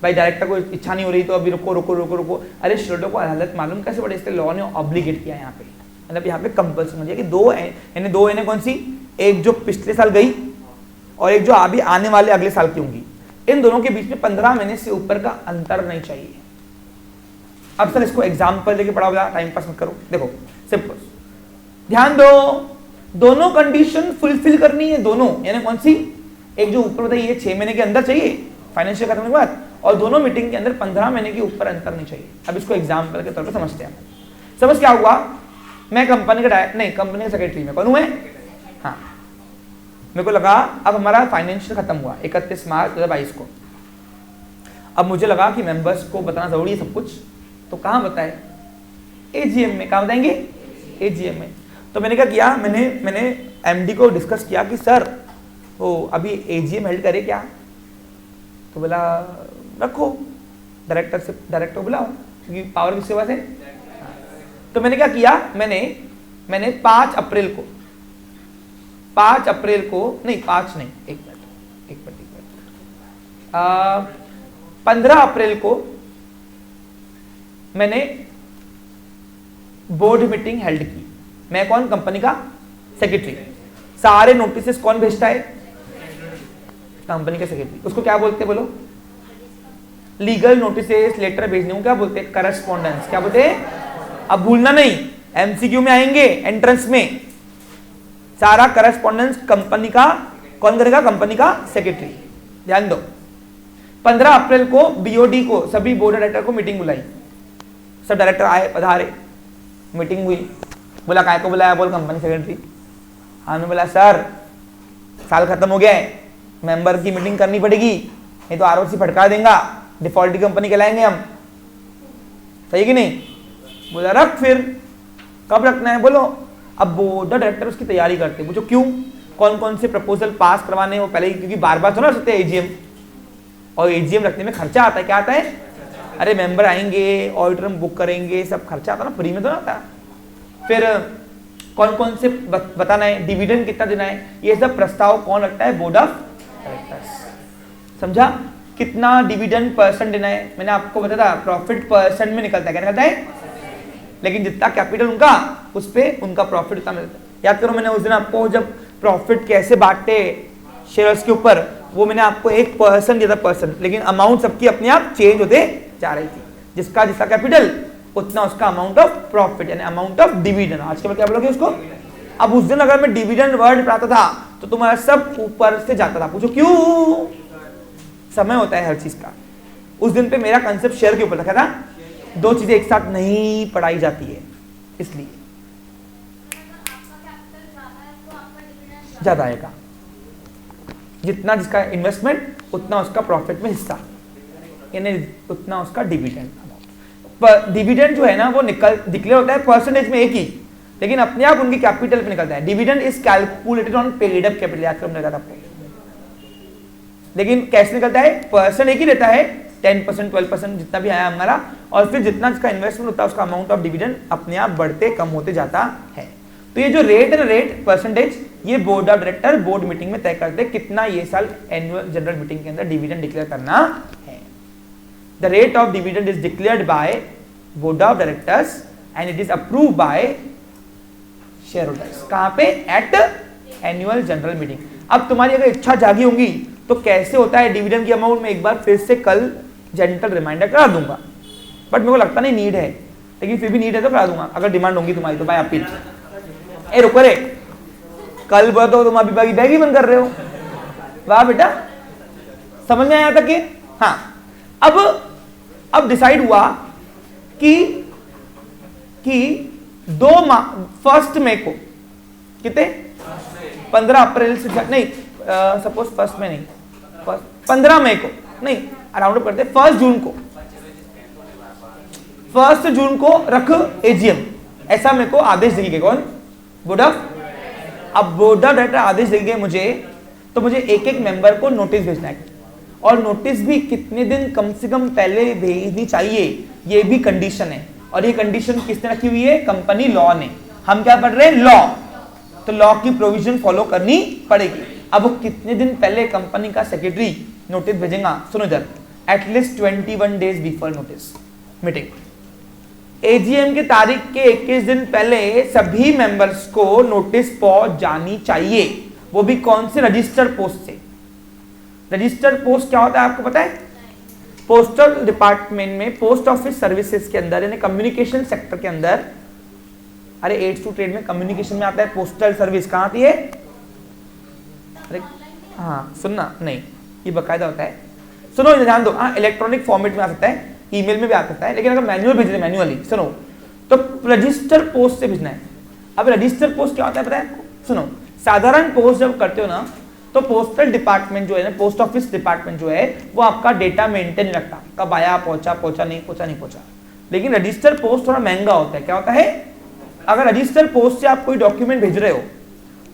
भाई डायरेक्टर को इच्छा नहीं हो रही तो अभी रुको रुको रुको रुको। अरे शेयरहोल्डर को हालत मालूम कैसे पड़े? इसलिए लॉ ने ऑब्लिगेट किया यहाँ पे, मतलब यहाँ पे कंपल्सन हो गया कि दो यानी कौन सी? एक जो पिछले साल गई और एक जो अभी आने वाले अगले साल की होंगी। इन दोनों के बीच में 15 मिनट से ऊपर का अंतर नहीं चाहिए। अब सर इसको एग्जाम्पल देके पढ़ा हुआ, टाइम पास मत करो। देखो सिंपल, ध्यान दो, दोनों कंडीशन फुलफिल करनी है, दोनों। यानी कौन सी? एक जो ऊपर बताइए 6 महीने के अंदर चाहिए फाइनेंशियल खत्म के बाद, और दोनों मीटिंग के अंदर 15 महीने के ऊपर अंतर नहीं चाहिए। अब इसको एग्जाम्पल के तौर पर समझते हैं। समझ क्या हुआ? मैं कंपनी का कंपनी का सेक्रेटरी में कौन हूं मैं? हाँ, मेरे को लगा अब हमारा फाइनेंशियल खत्म हुआ 31 मार्च 2022 को। अब मुझे लगा कि मेंबर्स को बताना जरूरी है सब कुछ, तो कहाँ बताए? एजीएम में। कहाँ बताएंगे? एजीएम में। तो मैंने क्या किया, मैंने एमडी को डिस्कस किया कि सर वो अभी एजीएम हेल्ड करे क्या? तो बोला रखो, डायरेक्टर को बुलाओ, क्योंकि पावर किसके पास है। तो मैंने क्या किया, मैंने 5 अप्रैल को नहीं 5 नहीं, एक मिनट 15 अप्रैल को मैंने बोर्ड मीटिंग हेल्ड की। मैं कौन? कंपनी का सेक्रेटरी। सारे नोटिस कौन भेजता है? कंपनी का सेक्रेटरी। उसको क्या बोलते हैं बोलो? लीगल नोटिस लेटर भेजने को क्या बोलते हैं? करस्पॉन्डेंस। क्या बोलते हैं? अब भूलना नहीं, एमसीक्यू में आएंगे, एंट्रेंस में। सारा करस्पॉन्डेंस कंपनी का कौन करेगा? कंपनी का सेक्रेटरी। ध्यान दो, 15 अप्रैल को बीओडी को, सभी बोर्ड डायरेक्टर को मीटिंग बुलाई। सब डायरेक्टर आए, पधारे, मीटिंग हुई। बोला काय को बुलाया? बोल कंपनी सेक्रेटरी। हमने बोला सर साल खत्म हो गया है, मेंबर की मीटिंग करनी पड़ेगी, नहीं तो आरओसी फटका देगा, डिफॉल्टी कंपनी कहलाएंगे हम। सही कि नहीं? बोला रख, फिर कब रखना है बोलो। अब बोर्ड डायरेक्टर उसकी तैयारी करते। पूछो क्यों? कौन कौन से प्रपोजल पास करवाने वो पहले, क्योंकि बार बार थोड़ा सकते हैं एजीएम, और एजीएम रखने में खर्चा आता है। क्या आता है? अरे मेंबर आएंगे, ऑडिटर बुक करेंगे, सब खर्चा आता ना, फ्री में तो ना आता। फिर कौन कौन से बताना है, डिविडेंड कितना देना है, ये सब प्रस्ताव कौन रखता है? Board of directors. समझा? कितना डिविडेंड परसेंट देना है, मैंने आपको बताया था प्रॉफिट परसेंट में निकलता है। क्या निकलता है? लेकिन जितना कैपिटल उनका, उस पर उनका प्रॉफिट उतना मिलता है। याद करो, मैंने उस दिन आपको जब प्रॉफिट कैसे बांटते शेयर्स के ऊपर, वो मैंने आपको 1% दिया था परसेंट, लेकिन अमाउंट सबकी अपने आप चेंज होते जा रही थी। जिसका कैपिटल उतना उसका अमाउंट ऑफ प्रॉफिट, यानी अमाउंट ऑफ डिविडेंड। आज के बाद क्या बोलोगे उसको? अब उस दिन अगर मैं डिविडेंड वर्ड आता था तो तुम्हारा सब ऊपर से जाता था। पूछो क्यों? समय होता है हर चीज का। उस दिन पे मेरा कंसेप्ट शेयर के ऊपर रखा था। दो चीजें एक साथ नहीं पढ़ाई जाती है, इसलिए ज्यादा आएगा। जितना जिसका इन्वेस्टमेंट उतना उसका प्रॉफिट में हिस्सा, यानी उतना उसका डिविडेंड। पर डिविडेंड जो है ना वो डिक्लेयर होता है परसेंटेज में एक ही, लेकिन अपने आप उनकी कैपिटल पे निकलता है। Dividend is calculated on paid up capital, याद करना आपको। लेकिन कैसे निकलता है? परसेंट एक ही रहता है, 10% 12% जितना भी आया हमारा, और फिर जितना इसका इन्वेस्टमेंट होता है उसका अमाउंट ऑफ डिविडेंड अपने आप बढ़ते कम होते जाता है। तो ये जो रेट है ना, रेट परसेंटेज, ये board of director board meeting में तय करते हैं कितना ये साल एनुअल जनरल मीटिंग के अंदर डिविडेंड डिक्लेयर करना है। The rate of dividend is declared by board of directors and it is approve by share holders. कहां पे? At annual general meeting. अब तुम्हारी अगर इच्छा जागी होगी तो कैसे होता है डिविडेंड की अमाउंट में एक बार फिर से कल जेंटल रिमाइंडर करा दूंगा, बट मेरे को लगता नहीं नीड है, लेकिन फिर भी नीड है तो करा दूंगा अगर डिमांड होगी तुम्हारी तो। Bye appeal. ए रुको रे, कल बोला तो तुम अभी बैग ही बंद कर रहे हो। वाह बेटा, समझ में आया था कि हाँ। अब डिसाइड हुआ कि 1 मई को कितने 15 अप्रैल से नहीं, सपोज 1 मई नहीं, 15 मई को नहीं, अराउंड करते 1 जून को, 1 जून को रख एजीएम, ऐसा मेरे को आदेश देंगे। कौन? Board of. अब बोर्ड ऑफ डायरेक्टर आदेश देंगे मुझे, तो मुझे एक एक मेंबर को नोटिस भेजना है, और नोटिस भी कितने दिन कम से कम पहले भेजनी चाहिए, ये भी कंडीशन है। और ये कंडीशन किसने रखी हुई है? कंपनी लॉ ने। हम क्या पढ़ रहे हैं? लॉ। तो लॉ की प्रोविजन फॉलो करनी पड़ेगी। अब वो कितने दिन पहले कंपनी का सेक्रेटरी नोटिस भेजेगा? सुनो इधर, at least 21 days before notice meeting. AGM के तारीख के 21 दिन पहले सभी मेंबर्स को नोटिस पहुंच जानी चाहिए। वो भी कौन से? रजिस्टर्ड पोस्ट से। रजिस्टर्ड पोस्ट क्या होता है आपको पता है? पोस्टल डिपार्टमेंट में, पोस्ट ऑफिस सर्विसेज के अंदर, यानी कम्युनिकेशन सेक्टर के अंदर, अरे एड्स टू ट्रेड में कम्युनिकेशन में आता है पोस्टल सर्विस। कहां आती है? अरे हाँ, सुनना नहीं, ये बकायदा होता है। सुनो ध्यान दो। हाँ, इलेक्ट्रॉनिक फॉर्मेट में आ सकता है, ईमेल में भी आ सकता है, लेकिन अगर मैनुअल भेजना है, मैनुअली सुनो, तो रजिस्टर पोस्ट से भेजना है। अब रजिस्टर पोस्ट क्या होता है पता है? सुनो, साधारण पोस्ट जब करते हो ना, तो पोस्टल डिपार्टमेंट जो है ना, पोस्ट ऑफिस डिपार्टमेंट जो है, वो आपका डेटा मेंटेन रखता, कब आया, पहुंचा नहीं पहुंचा। लेकिन रजिस्टर पोस्ट थोड़ा महंगा होता है। क्या होता है? अगर रजिस्टर पोस्ट से आप कोई डॉक्यूमेंट भेज रहे हो,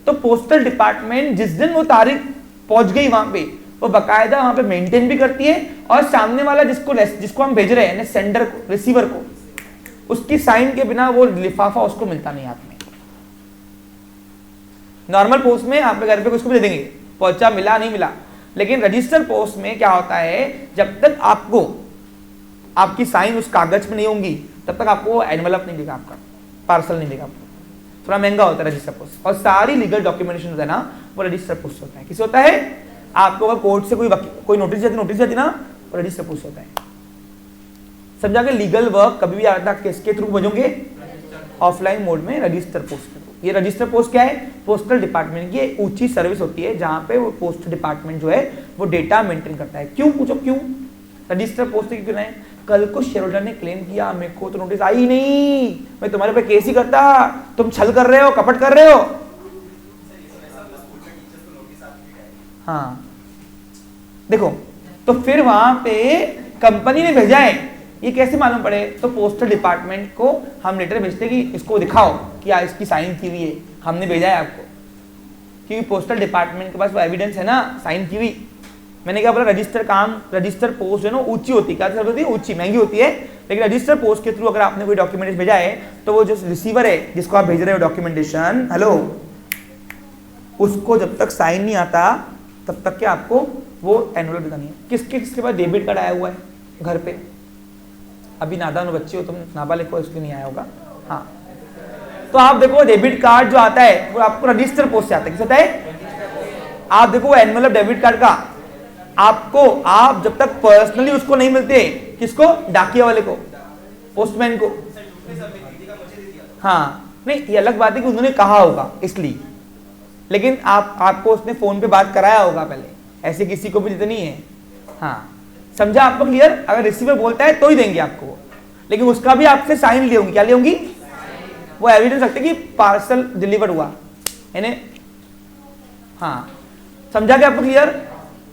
तो पोस्टल डिपार्टमेंट जिस दिन वो तारीख पहुंच गई वहां पे, वो बकायदा वहां पे मेंटेन भी करती है, और सामने वाला जिसको हम भेज रहे हैं, सेंडर को, रिसीवर को, उसकी साइन के बिना वो लिफाफा उसको मिलता नहीं हाथ में। नॉर्मल पोस्ट में आप घर पे उसको भी दे देंगे, पहुंचा, मिला, नहीं मिला। लेकिन रजिस्टर पोस्ट में क्या होता है, जब तक आपको आपकी साइन उस कागज में नहीं होंगी, तब तक आपको एनवेलप नहीं देगा, आपका पार्सल नहीं देगा आपको। थोड़ा महंगा होता है रजिस्टर पोस्ट, और सारी लीगल डॉक्यूमेंटेशन होता है ना, वो रजिस्टर पोस्ट होता है। किसे होता है? आपको अगर कोर्ट से कोई नोटिस जाती ना, वो रजिस्टर पोस्ट होता है। समझा के? लीगल वर्क कभी भी आता किसके थ्रू भेजोगे? ऑफलाइन मोड में, रजिस्टर पोस्ट के थ्रू। ये रजिस्टर पोस्ट क्या है? पोस्टल डिपार्टमेंट की एक ऊंची सर्विस होती है, जहां पे वो पोस्ट डिपार्टमेंट जो है वो डेटा मेंटेन करता है। क्यों? पूछो क्यों रजिस्टर पोस्ट से क्यों है? कल को शेयर होल्डर ने क्लेम किया मेरे को तो नोटिस आई नहीं, मैं तुम्हारे पे केस ही करता, तुम छल कर रहे हो, कपट कर रहे हो। हाँ देखो, तो फिर वहां पे कंपनी ने भेजा है, ये कैसे मालूम पड़े? तो पोस्टल डिपार्टमेंट को हम लेटर भेजते कि इसको दिखाओ कि इसकी साइन की हुई है, हमने भेजा है आपको, क्योंकि पोस्टल डिपार्टमेंट के पास वो एविडेंस है ना, साइन की हुई। मैंने क्या बोला? रजिस्टर पोस्ट जो है ना ऊंची होती है। क्या होती है? ऊंची, महंगी होती है। लेकिन रजिस्टर पोस्ट के थ्रू अगर आपने कोई डॉक्यूमेंट भेजा है, तो वो जो रिसीवर है जिसको आप भेज रहे हो डॉक्यूमेंटेशन, हेलो, उसको जब तक साइन नहीं आता तब तक के आपको वो एनवेलप देना नहीं है। किसके पास डेबिट कार्ड आया हुआ है घर पे? अभी नादान बच्चे हो तुम, नाबालिग हो, इसलिए नहीं आया होगा। हाँ, तो आप देखो डेबिट कार्ड जो आता है वो आपको रजिस्टर पोस्ट से आता है। किस आता है? आप देखो एनवेलप डेबिट कार्ड का आपको, आप जब तक पर्सनली उसको नहीं मिलते, किसको? डाकिया वाले को, पोस्टमैन को। हाँ नहीं, ये अलग बात है कि उन्होंने कहा होगा इसलिए, लेकिन आपको उसने फोन पे बात कराया होगा पहले, ऐसे किसी को भी देते नहीं है। हाँ समझा आपको? क्लियर? अगर रिसीवर बोलता है तो ही देंगे आपको वो, लेकिन उसका भी आपसे साइन ले होंगी। क्या ले होंगी? वो एविडेंस रखते कि पार्सल डिलीवर हुआ, यानी हाँ, समझा क्या आपको? क्लियर?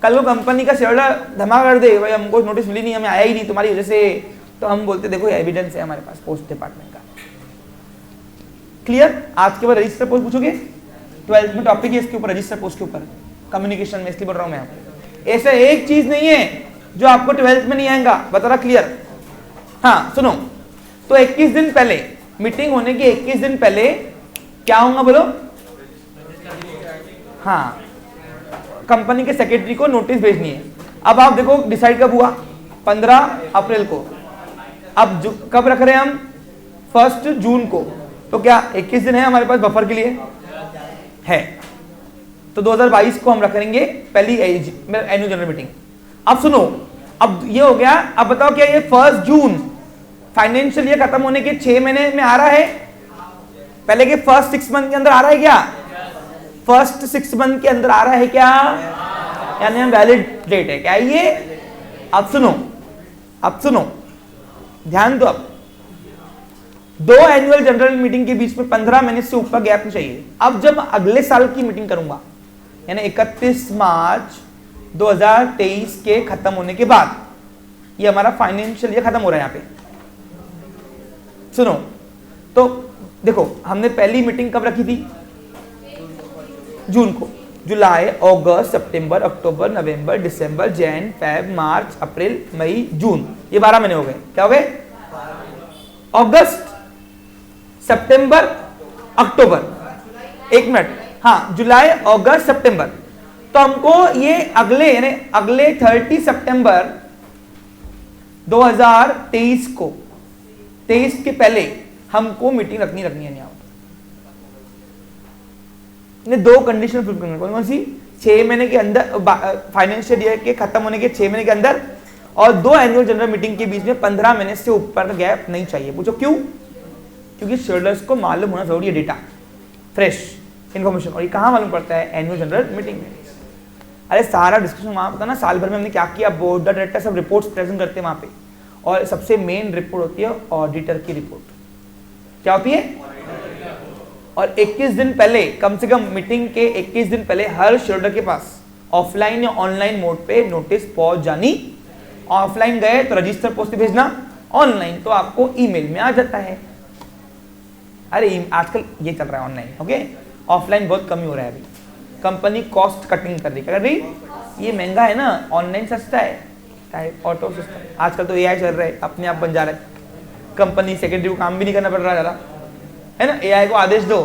कल को कंपनी का शेयर धमा कर दे, भाई हमको नोटिस मिली नहीं, हमें आया ही नहीं तुम्हारी वजह से, तो हम बोलते देखो एविडेंस है हमारे पास पोस्ट डिपार्टमेंट का। क्लियर? आज के बाद रजिस्टर पोस्ट पूछोगे, 12th में टॉपिक है इसके ऊपर, रजिस्टर पोस्ट के ऊपर, कम्युनिकेशन में, इसलिए बोल रहा हूं मैं आपको। ऐसा एक चीज नहीं है जो आपको 12th में नहीं आएगा, बता रहा क्लियर। हाँ सुनो, तो 21 दिन पहले, मीटिंग होने के 21 दिन पहले क्या होगा बोलो? हाँ, कंपनी के सेक्रेटरी को नोटिस भेजनी है। अब आप देखो डिसाइड कब हुआ? 15 अप्रैल को। अब कब रख रहे हैं हम? 1 जून को। तो क्या 21 दिन है हमारे पास बफर के लिए? है। तो 2022 को हम रखेंगे पहली एनुअल जनरल मीटिंग। अब सुनो, अब ये हो गया। अब बताओ क्या ये 1 जून फाइनेंशियल ईयर खत्म होने के 6 महीने में आ रहा है? पहले के फर्स्ट 6 मंथ के अंदर आ रहा है क्या? फर्स्ट 6 मंथ के अंदर आ रहा है क्या? यानी वैलिड डेट है क्या ये? अब सुनो, ध्यान दो। अब 2 एनुअल जनरल मीटिंग के बीच में 15 मिनट से ऊपर गैप नहीं चाहिए। अब जब अगले साल की मीटिंग करूंगा, यानी 31 मार्च 2023 के खत्म होने के बाद, ये हमारा फाइनेंशियल ईयर खत्म हो रहा है। यहां पे सुनो, तो देखो हमने पहली मीटिंग कब रखी थी? जून को। जुलाई, अगस्त, सितंबर, अक्टूबर, नवंबर, दिसंबर, जैन, फेब, मार्च, अप्रैल, मई, जून, ये 12 महीने हो गए। क्या हो गए? अगस्त, सितंबर, अक्टूबर, 1 मिनट, हाँ, जुलाई, अगस्त, सितंबर। तो हमको ये अगले यानी अगले 30 सितंबर 2023 को, 23 के पहले हमको मीटिंग रखनी है। यहाँ ने 2 कंडीशन फुल करनी। कौन सी? 6 महीने के अंदर, फाइनेंशियल ईयर के खत्म होने के 6 महीने के अंदर, और 2 एनुअल जनरल मीटिंग के बीच में 15 मिनट से ऊपर का गैप नहीं चाहिए। पूछो क्यों? क्योंकि शेयरहोल्डर्स को मालूम होना जरूरी है, डेटा, फ्रेश इंफॉर्मेशन। और ये कहाँ मालूम पड़ता है? एनुअल जनरल मीटिंग में। अरे सारा डिस्कशन वहां पता ना, साल भर में हमने क्या किया, बोर्ड डायरेक्टर सब रिपोर्ट्स प्रेजेंट करते हैं वहां पे, और सबसे मेन रिपोर्ट होती है ऑडिटर की रिपोर्ट। क्या होती है? और 21 दिन पहले, कम से कम मीटिंग के 21 दिन पहले हर शेयरहोल्डर के पास ऑफलाइन या ऑनलाइन मोड पे नोटिस पहुंच जानी। ऑफलाइन गए तो रजिस्टर पोस्ट भेजना, ऑनलाइन तो आपको ईमेल में आ जाता है। अरे आजकल ये चल रहा है ऑनलाइन, ओके, ऑफलाइन बहुत कम ही हो रहा है अभी। कंपनी कॉस्ट कटिंग कर रही है, ये महंगा है ना, ऑनलाइन सस्ता है, ऑटो सिस्टम। आजकल तो एआई चल रहा है, अपने आप बन जा रहा है। कंपनी सेक्रेटरी को काम भी नहीं करना पड़ रहा ज्यादा, है ना। एआई को आदेश दो।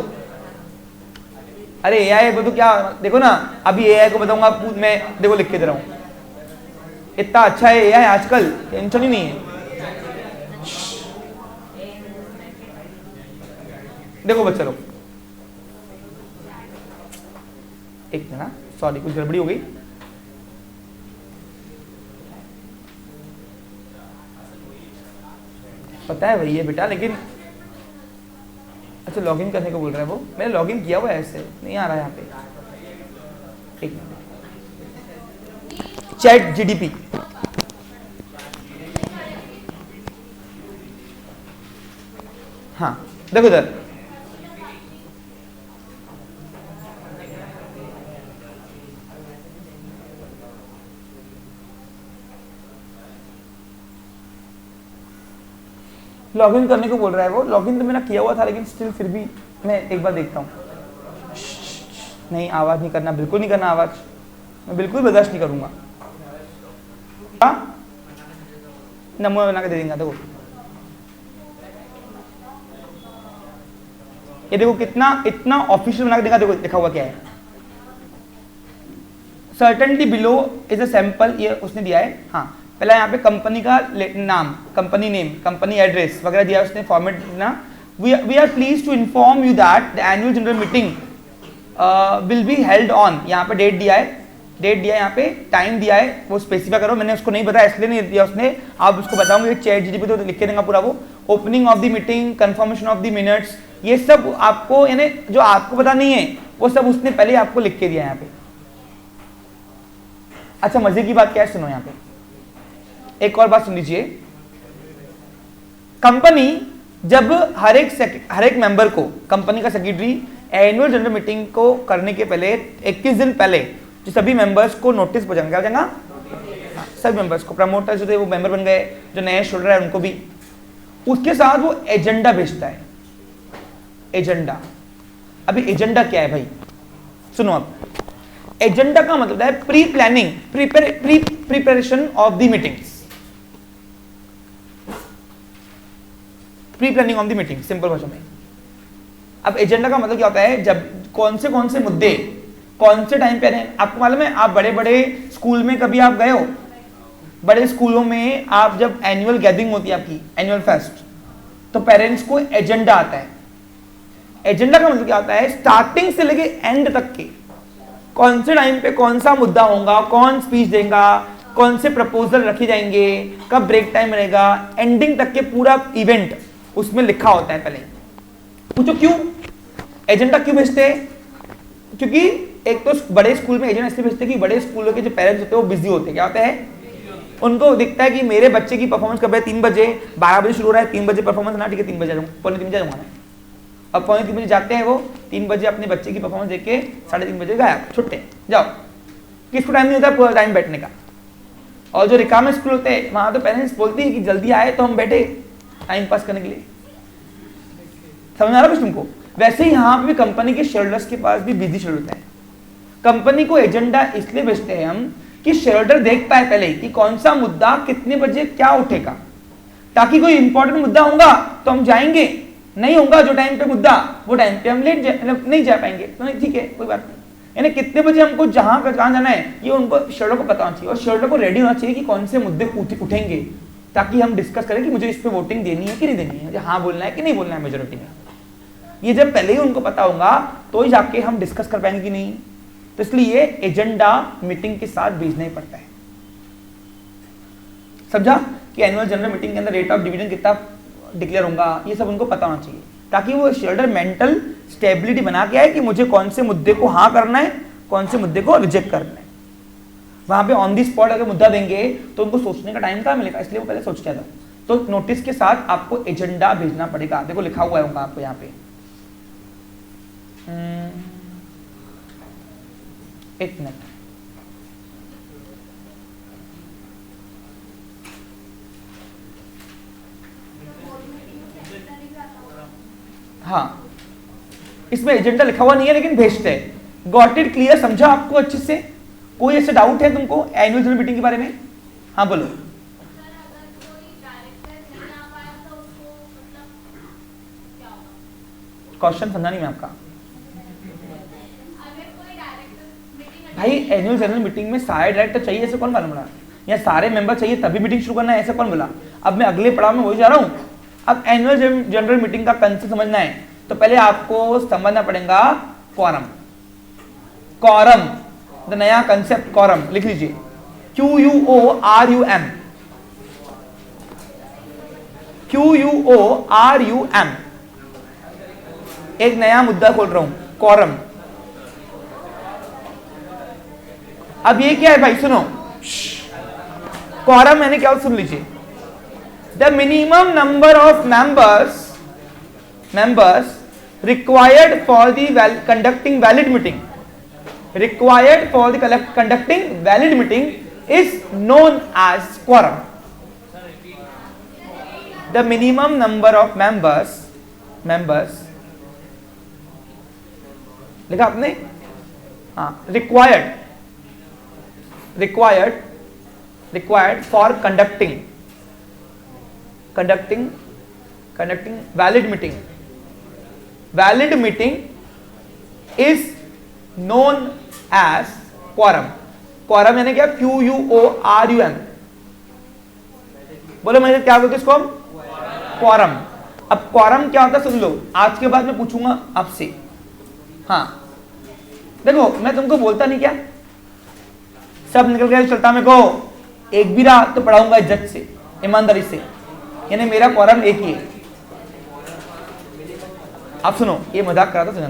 अरे एआई को तो क्या, देखो ना, अभी एआई को बताऊंगा, मैं देखो लिख के दे रहा हूं, इतना अच्छा है एआई आजकल, टेंशन ही नहीं है। देखो बच्चा लोग, एक मिनट, सॉरी कुछ गड़बड़ी हो गई। पता है वही है बेटा, लेकिन अच्छा लॉगिन करने को बोल रहा है वो, मैंने लॉगिन किया हुआ है, ऐसे नहीं आ रहा है यहाँ पे। एक मिनट, चैट जीडीपी, हाँ देखो इधर, लॉगिन करने को बोल रहा है वो। लॉगिन तो मैंने किया हुआ था, लेकिन स्टिल फिर भी मैं एक बार देखता हूँ। नहीं, आवाज नहीं करना, बिल्कुल नहीं करना आवाज, मैं बिल्कुल बर्दाश्त नहीं करूंगा। नमूना बना के दे देंगे। देखो ये देखो कितना इतना ऑफिशियल बना के देगा। देखो लिखा हुआ क्या है, certainty below is a sample, ये उसने दिया है। हाँ, पहला यहाँ पे कंपनी का नाम, कंपनी नेम, कंपनी एड्रेस वगैरह दिया है उसने, फॉर्मेट ना। We are please to inform you that the annual general meeting will be held on, यहाँ पे डेट दिया है, डेट दिया है, यहाँ पे टाइम दिया है, वो स्पेसिफाई करो। मैंने उसको नहीं बताया इसलिए नहीं दिया उसने, आप उसको बताऊंगे। चैट जीडीपी तो लिख के देगा पूरा वो। Opening of the meeting, confirmation of the minutes, ये सब आपको, यानी जो आपको पता नहीं है वो सब उसने पहले आपको लिख के दिया है यहाँ पे। अच्छा मजे की बात क्या है, सुनो यहाँ पे एक और बात सुन लीजिए। कंपनी जब हर एक मेंबर को, कंपनी का सेक्रेटरी एनुअल जनरल मीटिंग को करने के पहले 21 दिन पहले जो सभी मेंबर्स को नोटिस पहुंचाएंगे, क्या हो जाएगा, सभी मेंबर्स को, प्रमोटर जो थे वो मेंबर बन गए, जो नए शोल्डर है उनको भी। उसके साथ वो एजेंडा भेजता है, एजेंडा। अभी एजेंडा क्या है भाई, सुनो आप, एजेंडा का मतलब है pre planning, preparation of the meetings, pre planning of the meeting, simple भाषा में। अब एजेंडा का मतलब क्या होता है, जब कौन से मुद्दे कौन से टाइम पे आ रहे हैं। आपको मालूम है, आप बड़े बड़े स्कूल में कभी आप गए हो, बड़े स्कूलों में आप जब एनुअल गैदरिंग होती है आपकी, एनुअल फेस्ट, तो पेरेंट्स को एजेंडा आता है। एजेंडा का मतलब क्या होता है, स्टार्टिंग से लेके एंड तक के कौन से टाइम पे कौन सा मुद्दा होगा, कौन स्पीच देगा, कौन से प्रपोजल रखे जाएंगे, कब ब्रेक टाइम रहेगा, एंडिंग तक के पूरा इवेंट उसमें लिखा होता है पहले। पूछो क्यों एजेंडा क्यों भेजते हैं? क्योंकि एक तो बड़े स्कूल में एजेंडा इसलिए भेजते हैं कि बड़े स्कूलों के जो पेरेंट्स होते हैं वो बिजी होते हैं। क्या होता है, उनको दिखता है कि मेरे बच्चे की परफॉर्मेंस कब है, 3 बजे, 12 बजे शुरू हो रहा है, 3 बजे परफॉर्मेंस ना, ठीक है 3 बजे जाऊंगा, पौने 3 बजे जाऊंगा मैं। अब पौने 3 बजे जाते हैं वो, 3 बजे अपने बच्चे की परफॉर्मेंस देख के 3:30 बजे गायब, छुट्टे जाओ। किसको टाइम नहीं होता पूरा टाइम बैठने का। और जो रिकामे स्कूल होते हैं वहां तो पेरेंट्स बोलते हैं कि जल्दी आए तो हम बैठे टाइम पास करने के लिए। समझ आ रहा कुछ तुमको? वैसे ही यहाँ पे भी कंपनी के शेयरहोल्डर्स के पास भी बिजी शेड्यूल होता है। कंपनी को एजेंडा इसलिए भेजते हैं हम कि शेयरहोल्डर देख पाए पहले कि कौन सा मुद्दा कितने बजे क्या उठेगा, ताकि कोई इंपॉर्टेंट मुद्दा होगा तो हम जाएंगे, नहीं होगा जो टाइम पे मुद्दा वो टाइम पे हम नहीं जा पाएंगे, तो नहीं ठीक है कोई बात नहीं। यानी कितने बजे हमको जहां जाना है ये उनको शेयरहोल्डर को पता होना चाहिए, और शेयरहोल्डर को रेडी होना चाहिए कि कौन से मुद्दे उठेंगे, ताकि हम डिस्कस करें कि मुझे इस पे वोटिंग देनी है कि नहीं देनी है, मुझे हाँ बोलना है कि नहीं बोलना है मेजोरिटी में। ये जब पहले ही उनको पता होगा तो ही जाके हम डिस्कस कर पाएंगे कि नहीं। तो इसलिए एजेंडा मीटिंग के साथ भेजना ही पड़ता है। समझा कि एनुअल जनरल मीटिंग के अंदर रेट ऑफ डिविडेंड कितना डिक्लेयर होगा, ये सब उनको पता होना चाहिए, ताकि वो शेयरहोल्डर मेंटल स्टेबिलिटी बना के आए कि मुझे कौन से मुद्दे को हाँ करना है, कौन से मुद्दे को रिजेक्ट करना है। वहां पे ऑन दी स्पॉट अगर मुद्दा देंगे तो उनको सोचने का टाइम कहाँ मिलेगा, इसलिए वो पहले सोच के आता। तो नोटिस के साथ आपको एजेंडा भेजना पड़ेगा। देखो लिखा हुआ होगा आपको यहाँ पे, एक मिनट, हाँ इसमें एजेंडा लिखा हुआ नहीं है लेकिन भेजते हैं। Got it clear? समझा आपको अच्छे से? कोई ऐसे डाउट है तुमको एनुअल जनरल मीटिंग के बारे में? हाँ बोलो। क्वेश्चन समझा नहीं मैं आपका भाई। एनुअल जनरल मीटिंग में सारे डायरेक्टर चाहिए ऐसे कौन मालूम रहा, या सारे मेंबर चाहिए तभी मीटिंग शुरू करना है ऐसे कौन बोला? अब मैं अगले पड़ाव में वही जा रहा हूं। अब एनुअल जनरल मीटिंग का कंसेप्ट समझना है तो पहले आपको समझना पड़ेगा क्वारम। क्वारम द नया कंसेप्ट क्वारम लिख लीजिए, QUORUM, QUORUM। एक नया मुद्दा खोल रहा हूं, क्वारम। अब ये क्या है भाई, सुनो। क्वारम मैंने क्या सुन लीजिए, the minimum number of members required for the conducting valid meeting, required for the conducting valid meeting is known as quorum. The minimum number of members लिखा आपने? हाँ, required for conducting valid meeting. Valid meeting is known as quorum. quorum यानी क्या? QUORUM। बोलो मैं क्या बोलते इसको हम? quorum। अब quorum क्या होता है सुन लो, आज के बाद मैं पूछूंगा आपसे। हाँ देखो मैं तुमको बोलता नहीं क्या, सब निकल गया चलता मेरे को, एक भी रहा तो पढ़ाऊंगा इज्जत से, ईमानदारी से, यानी मेरा क्वारम एक ही है। आप सुनो, ये मजाक करा था सुना,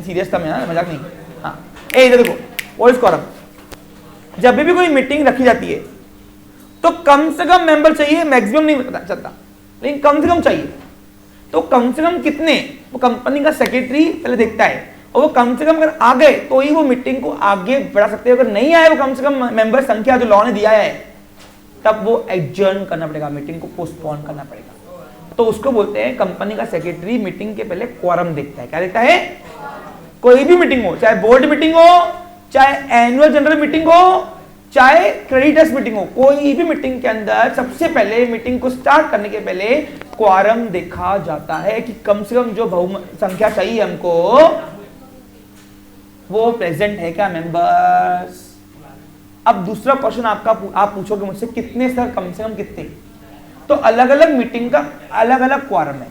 सीरियस था मैं, मजाक नहीं। हाँ इधर देखो, व्हाट इज क्वारम? जब भी कोई मीटिंग रखी जाती है तो कम से कम मेंबर चाहिए, मैक्सिमम नहीं पता चलता लेकिन कम से कम चाहिए। तो कम से कम कितने, वो कंपनी का सेक्रेटरी पहले देखता है और वो कम से कम अगर आ गए तो ही वो मीटिंग को आगे बढ़ा सकते हैं। अगर नहीं आए वो कम से कम मेंबर संख्या जो लॉ ने दिया है, तब वो एडजर्न करना पड़ेगा, मीटिंग को पोस्टपोन करना पड़ेगा। तो उसको बोलते हैं कंपनी का सेक्रेटरी मीटिंग के पहले क्वारम देखता है। क्या देखता है? कोई भी मीटिंग हो, चाहे बोर्ड मीटिंग हो, चाहे एनुअल जनरल मीटिंग हो, चाहे क्रेडिटर्स मीटिंग हो, कोई भी मीटिंग के अंदर सबसे पहले मीटिंग को स्टार्ट करने के पहले क्वारम देखा जाता है कि कम से कम जो बहुमत संख्या चाहिए हमको वो प्रेजेंट है क्या मेंबर्स। अब दूसरा क्वेश्चन आप पूछोगे मुझसे कितने सर, कम से कम कितने? तो अलग अलग मीटिंग का अलग अलग क्वारम है।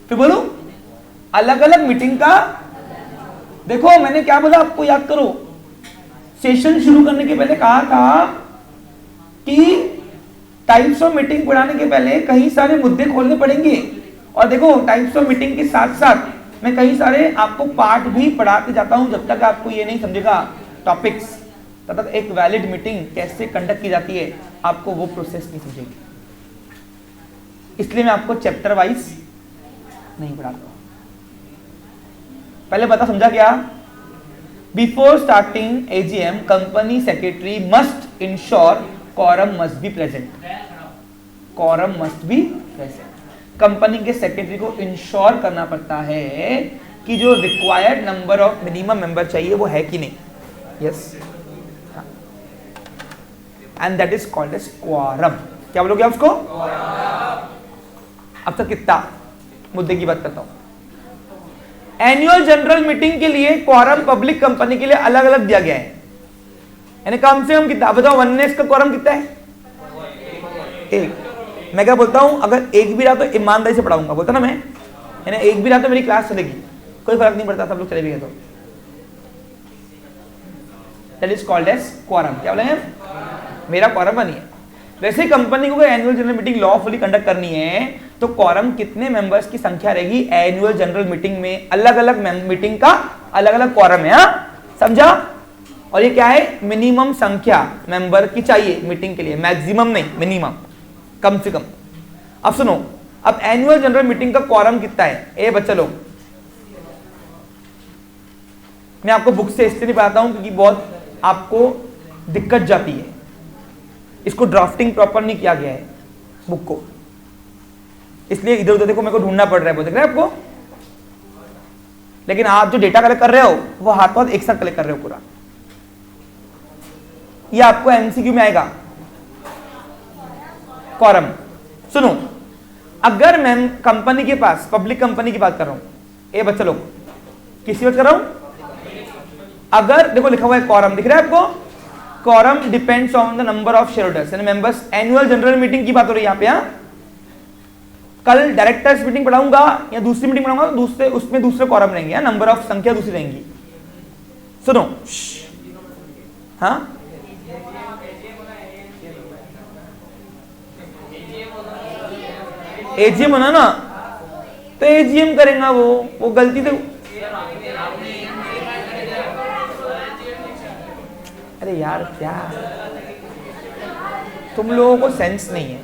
फिर बोलूं अलग अलग मीटिंग का, देखो मैंने क्या बोला आपको याद करो, सेशन शुरू करने के पहले कहा था कि टाइप्स ऑफ मीटिंग पढ़ाने के पहले कई सारे मुद्दे खोलने पड़ेंगे। और देखो टाइप्स ऑफ मीटिंग के साथ साथ मैं कई सारे आपको पार्ट भी पढ़ाते जाता हूं। जब तक आपको ये नहीं समझेगा टॉपिक्स, तब तक एक वैलिड मीटिंग कैसे कंडक्ट की जाती है आपको वो प्रोसेस नहीं समझेगी। इसलिए मैं आपको चैप्टर वाइज नहीं पढ़ाता। पहले बता समझा क्या? Before starting AGM company secretary must ensure quorum must be present. quorum must be present. Company के सेक्रेटरी को इंश्योर करना पड़ता है कि जो required number of minimum member चाहिए वो है कि नहीं। Yes, and that is called as quorum. क्या बोलोगे आप उसको? अब तक कितना मुद्दे की बात करता हूं। एनुअल जनरल मीटिंग के लिए क्वारम पब्लिक कंपनी के लिए अलग अलग दिया गया है, यानी कम से कम कितना बताओ? वननेस का क्वारम कितना है? एक। मैं क्या बोलता हूं, अगर एक भी रहा तो ईमानदारी से पढ़ाऊंगा, बोलता ना मैं, यानी एक भी रहा तो मेरी क्लास चलेगी, कोई फर्क नहीं पड़ता, सब लोग चले भी गए तो। That is called as quorum. क्या बोलेंगे? मेरा क्वारम बनी है। वैसे कंपनी को annual general meeting lawfully conduct करनी है तो क्वारम कितने मेंबर्स की संख्या रहेगी एनुअल जनरल मीटिंग में? अलग अलग मीटिंग का अलग अलग क्वारम है, समझा? और ये क्या है? मिनिमम संख्या मेंबर की चाहिए मीटिंग के लिए, मैक्सिमम नहीं, मिनिमम, कम से कम। अब सुनो, अब एनुअल जनरल मीटिंग का क्वारम कितना है? ए बच्चा लोग, मैं आपको बुक से इसलिए नहीं पढ़ाता हूं क्योंकि बहुत आपको दिक्कत जाती है, इसको ड्राफ्टिंग प्रॉपर नहीं किया गया है बुक को, इसलिए इधर उधर देखो मेरे को ढूंढना पड़ रहा है, देख रहे हैं आपको। लेकिन आप जो डेटा कलेक्ट कर रहे हो वो हाथ हाथ एक साथ कलेक्ट कर रहे हो पूरा। ये आपको एमसीक्यू में आएगा क्वारम। सुनो, अगर मैं कंपनी के पास, पब्लिक कंपनी की बात कर रहा हूं, ए बच्चा लोग किसी बात कर रहा हूं, अगर देखो लिखा हुआ है क्वारम, दिख रहा है आपको? Quorum depends on the number of shareholders यानी मेंबर्स। एनुअल जनरल मीटिंग की बात हो रही है यहां पे। हाँ, कल डायरेक्टर्स मीटिंग पढ़ाऊंगा या दूसरी मीटिंग पढ़ाऊंगा तो दूसरे उसमें दूसरे क्वारम रहेंगे, नंबर ऑफ संख्या दूसरी रहेंगी। सुनो, हाँ एजीएम होना ना, तो एजीएम करेगा वो गलती तो, अरे यार क्या तुम लोगों को सेंस नहीं है,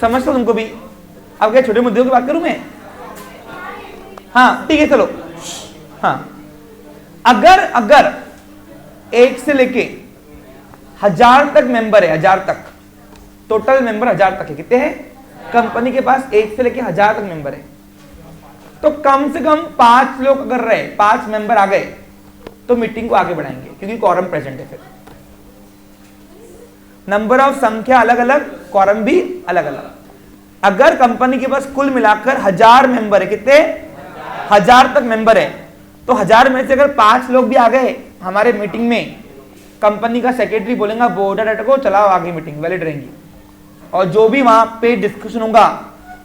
समझता तुमको भी। अब क्या छोटे मुद्दों की बात करूं मैं? हाँ ठीक है चलो। हाँ, अगर 1 से लेके 1000 तक मेंबर है, 1000 तक टोटल मेंबर 1000 तक है, कितने हैं कंपनी के पास? 1 से लेके 1000 तक मेंबर है, तो कम से कम 5 लोग अगर रहे, 5 मेंबर आ गए तो मीटिंग को आगे बढ़ाएंगे क्योंकि क्वारम प्रेजेंट है। फिर नंबर ऑफ संख्या अलग अलग, क्वारम भी अलग अलग। अगर कंपनी के पास कुल मिलाकर 1000 मेंबर है, कितने? 1000 तक मेंबर है, तो 1000 में से अगर 5 लोग भी आ गए हमारे मीटिंग में, कंपनी का सेक्रेटरी बोलेगा बोर्ड डाटा को चलाओ आगे, मीटिंग वैलिड रहेंगी। और जो भी वहां पे डिस्कशन होगा,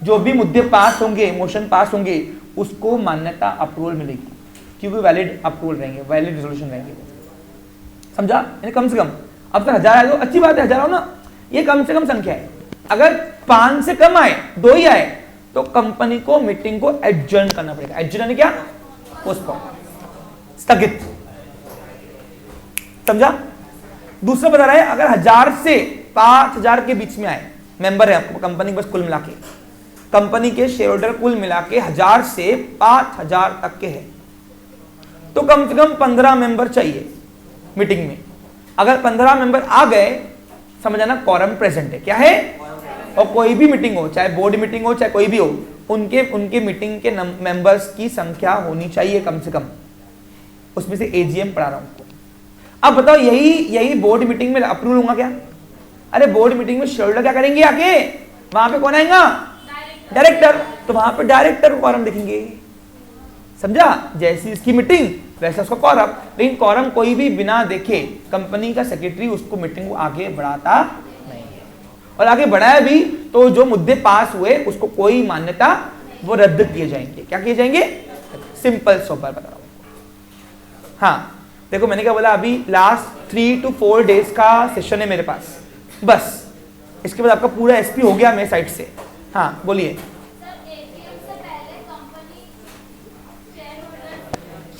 जो भी मुद्दे पास होंगे, मोशन पास होंगे, उसको मान्यता अप्रूवल मिलेगी क्योंकि वैलिड अप्रूवल रहेंगे, वैलिड रिजोल्यूशन रहेंगे। समझा? यानी कम से कम अब तक 1000 आए तो अच्छी बात है, 1000 हो ना, ये कम से कम संख्या है। अगर 5 से कम आए, 2 ही आए, तो कंपनी को मीटिंग को एडजर्न करना पड़ेगा। एडजर्न यानी क्या? पोस्टपोन, स्थगित। समझा? दूसरा बता रहा है, अगर 1000 से 5000 के बीच में आए मेंबर है कंपनी बस कुल मिला के, कंपनी के शेयर होल्डर कुल मिला के 1000 से 5000 तक के हैं, तो कम से कम 15 मेंबर चाहिए मीटिंग में। अगर 15 मेंबर आ गए, समझ आना क्वारम प्रेजेंट है। क्या है? और कोई भी मीटिंग हो, चाहे बोर्ड मीटिंग हो चाहे कोई भी हो, उनके मीटिंग के मेंबर्स की संख्या होनी चाहिए कम से कम। उसमें से एजीएम पढ़ा रहा हूं। अब बताओ, यही बोर्ड मीटिंग में अप्रूवल होगा क्या? अरे बोर्ड मीटिंग में शेयर क्या करेंगे आके? वहां पे कौन आएगा? डायरेक्टर। तो वहां पे डायरेक्टर को क्वारम देखेंगे। समझा? जैसी इसकी मीटिंग वैसा उसका क्वारम। लेकिन क्वारम कोई भी बिना देखे कंपनी का सेक्रेटरी उसको मीटिंग को आगे बढ़ाता नहीं है। और आगे बढ़ाया भी तो जो मुद्दे पास हुए उसको कोई मान्यता वो रद्द किए जाएंगे। क्या किए जाएंगे? सिंपल सोबर बता रहा हूं। हाँ देखो, मैंने क्या बोला, अभी लास्ट 3 to 4 डेज का सेशन है मेरे पास, बस इसके बाद आपका पूरा एसपी हो गया मेरे साइड से। हाँ बोलिए।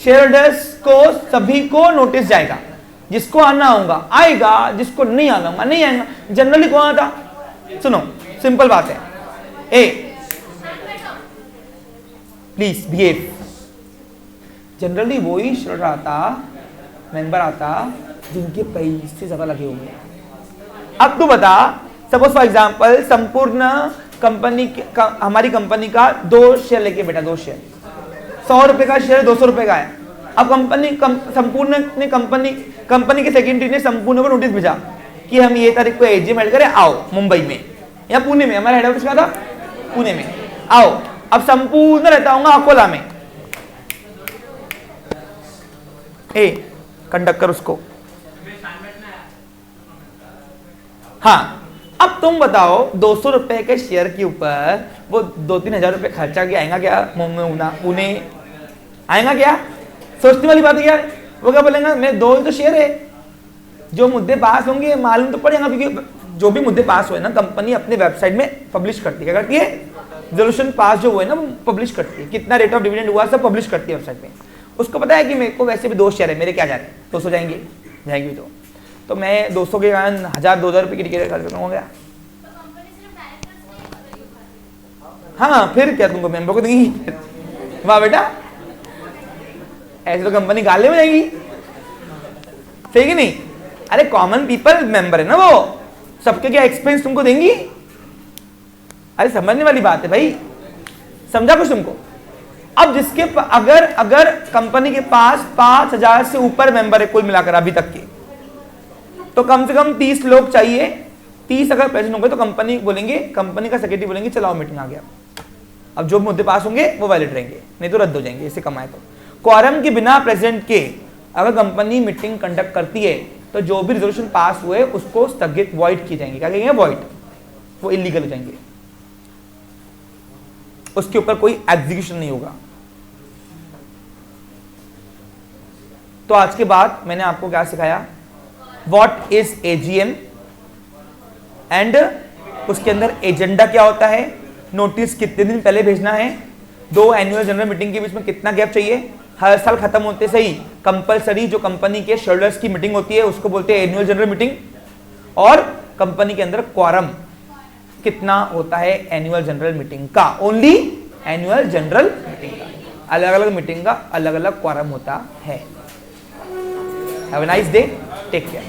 शेयर होल्डर्स को सभी को नोटिस जाएगा, जिसको आना होगा आएगा, जिसको नहीं आना होगा नहीं आएगा। जनरली कौन आता? सुनो सिंपल बात है, ए प्लीज बिहेव। जनरली वही शेयर आता, मेंबर आता जिनके पैसे ज्यादा लगे होंगे। अब तू बता, सपोज फॉर एग्जांपल संपूर्ण कंपनी हमारी कंपनी का 2 शेयर लेके बेटा, 2 शेयर 100 रुपए का शेयर 200 रुपए का है। अब संपूर्ण ने कंपनी के सेक्रेटरी ने संपूर्ण को नोटिस भेजा कि हम ये तारीख को एजीएम हेल्ड करें, आओ मुंबई में या पुणे में, हमारा हेड ऑफिस कहाँ था? पुणे में, आओ। अब संपूर्ण रहता हूँ अकोला में। ए कंडक्ट कर उसको। हाँ अब तुम बताओ, 200 रुपए के शेयर के ऊपर वो 2-3 हजार रुपए खर्चा किया, आएगा क्या पुणे? आएगा क्या? सोचने वाली बात है यार। वो क्या बोलेंगे, मैं 2 ही तो शेयर है, जो मुद्दे पास होंगे मालूम तो पड़ेगा। क्योंकि जो भी मुद्दे पास हुए ना, कंपनी अपने वेबसाइट में पब्लिश करती है। क्या करती है? रेजोल्यूशन पास जो हुए ना पब्लिश करती है, कितना रेट ऑफ डिविडेंड हुआ सब पब्लिश करती है वेबसाइट में। उसको पता है कि मेरे को वैसे भी 2 शेयर है, मेरे क्या जा रहे हैं 200 जाएंगे तो मैं 200 के कारण 1000-2000 रुपए की टिकट खर्च हो गया। हाँ फिर क्या तुमको मेंबर को देंगी? वाह बेटा, ऐसे तो कंपनी गाले में जाएगी, सही कि नहीं? अरे कॉमन पीपल मेंबर है ना वो, सबके क्या एक्सपेंस तुमको देंगी? अरे समझने वाली बात है भाई, समझा कुछ तुमको? अब जिसके अगर कंपनी के पास 5000 से ऊपर मेंबर है कुल मिलाकर अभी तक के, तो कम से कम 30 लोग चाहिए। 30 अगर प्रेजेंट होंगे तो कंपनी का सेक्रेटरी बोलेंगे चलाओ मीटिंग आ गया। अब जो मुद्दे पास होंगे वो वैलिड रहेंगे, नहीं तो रद्द हो जाएंगे, इससे कम आए तो। क्वारम के बिना प्रेजेंट के अगर कंपनी मीटिंग कंडक्ट करती है तो जो भी रिजोल्यूशन पास हुए उसको स्थगित, वॉइड किए जाएंगे। क्या कहेंगे? वॉइड। वो इलीगल हो जाएंगे, उसके ऊपर कोई एग्जीक्यूशन नहीं होगा। तो आज के बाद मैंने आपको क्या सिखाया? व्हाट इज एजीएम एंड उसके अंदर एजेंडा क्या होता है, नोटिस कितने दिन पहले भेजना है, 2 एनुअल जनरल मीटिंग के बीच में कितना गैप चाहिए, हर साल खत्म होते से ही कंपलसरी जो कंपनी के शेयरहोल्डर्स की मीटिंग होती है उसको बोलते हैं एनुअल जनरल मीटिंग, और कंपनी के अंदर क्वारम कितना होता है एनुअल जनरल मीटिंग का, ओनली एनुअल जनरल मीटिंग का। अलग अलग मीटिंग का अलग अलग क्वारम होता है। Have a nice day, take care.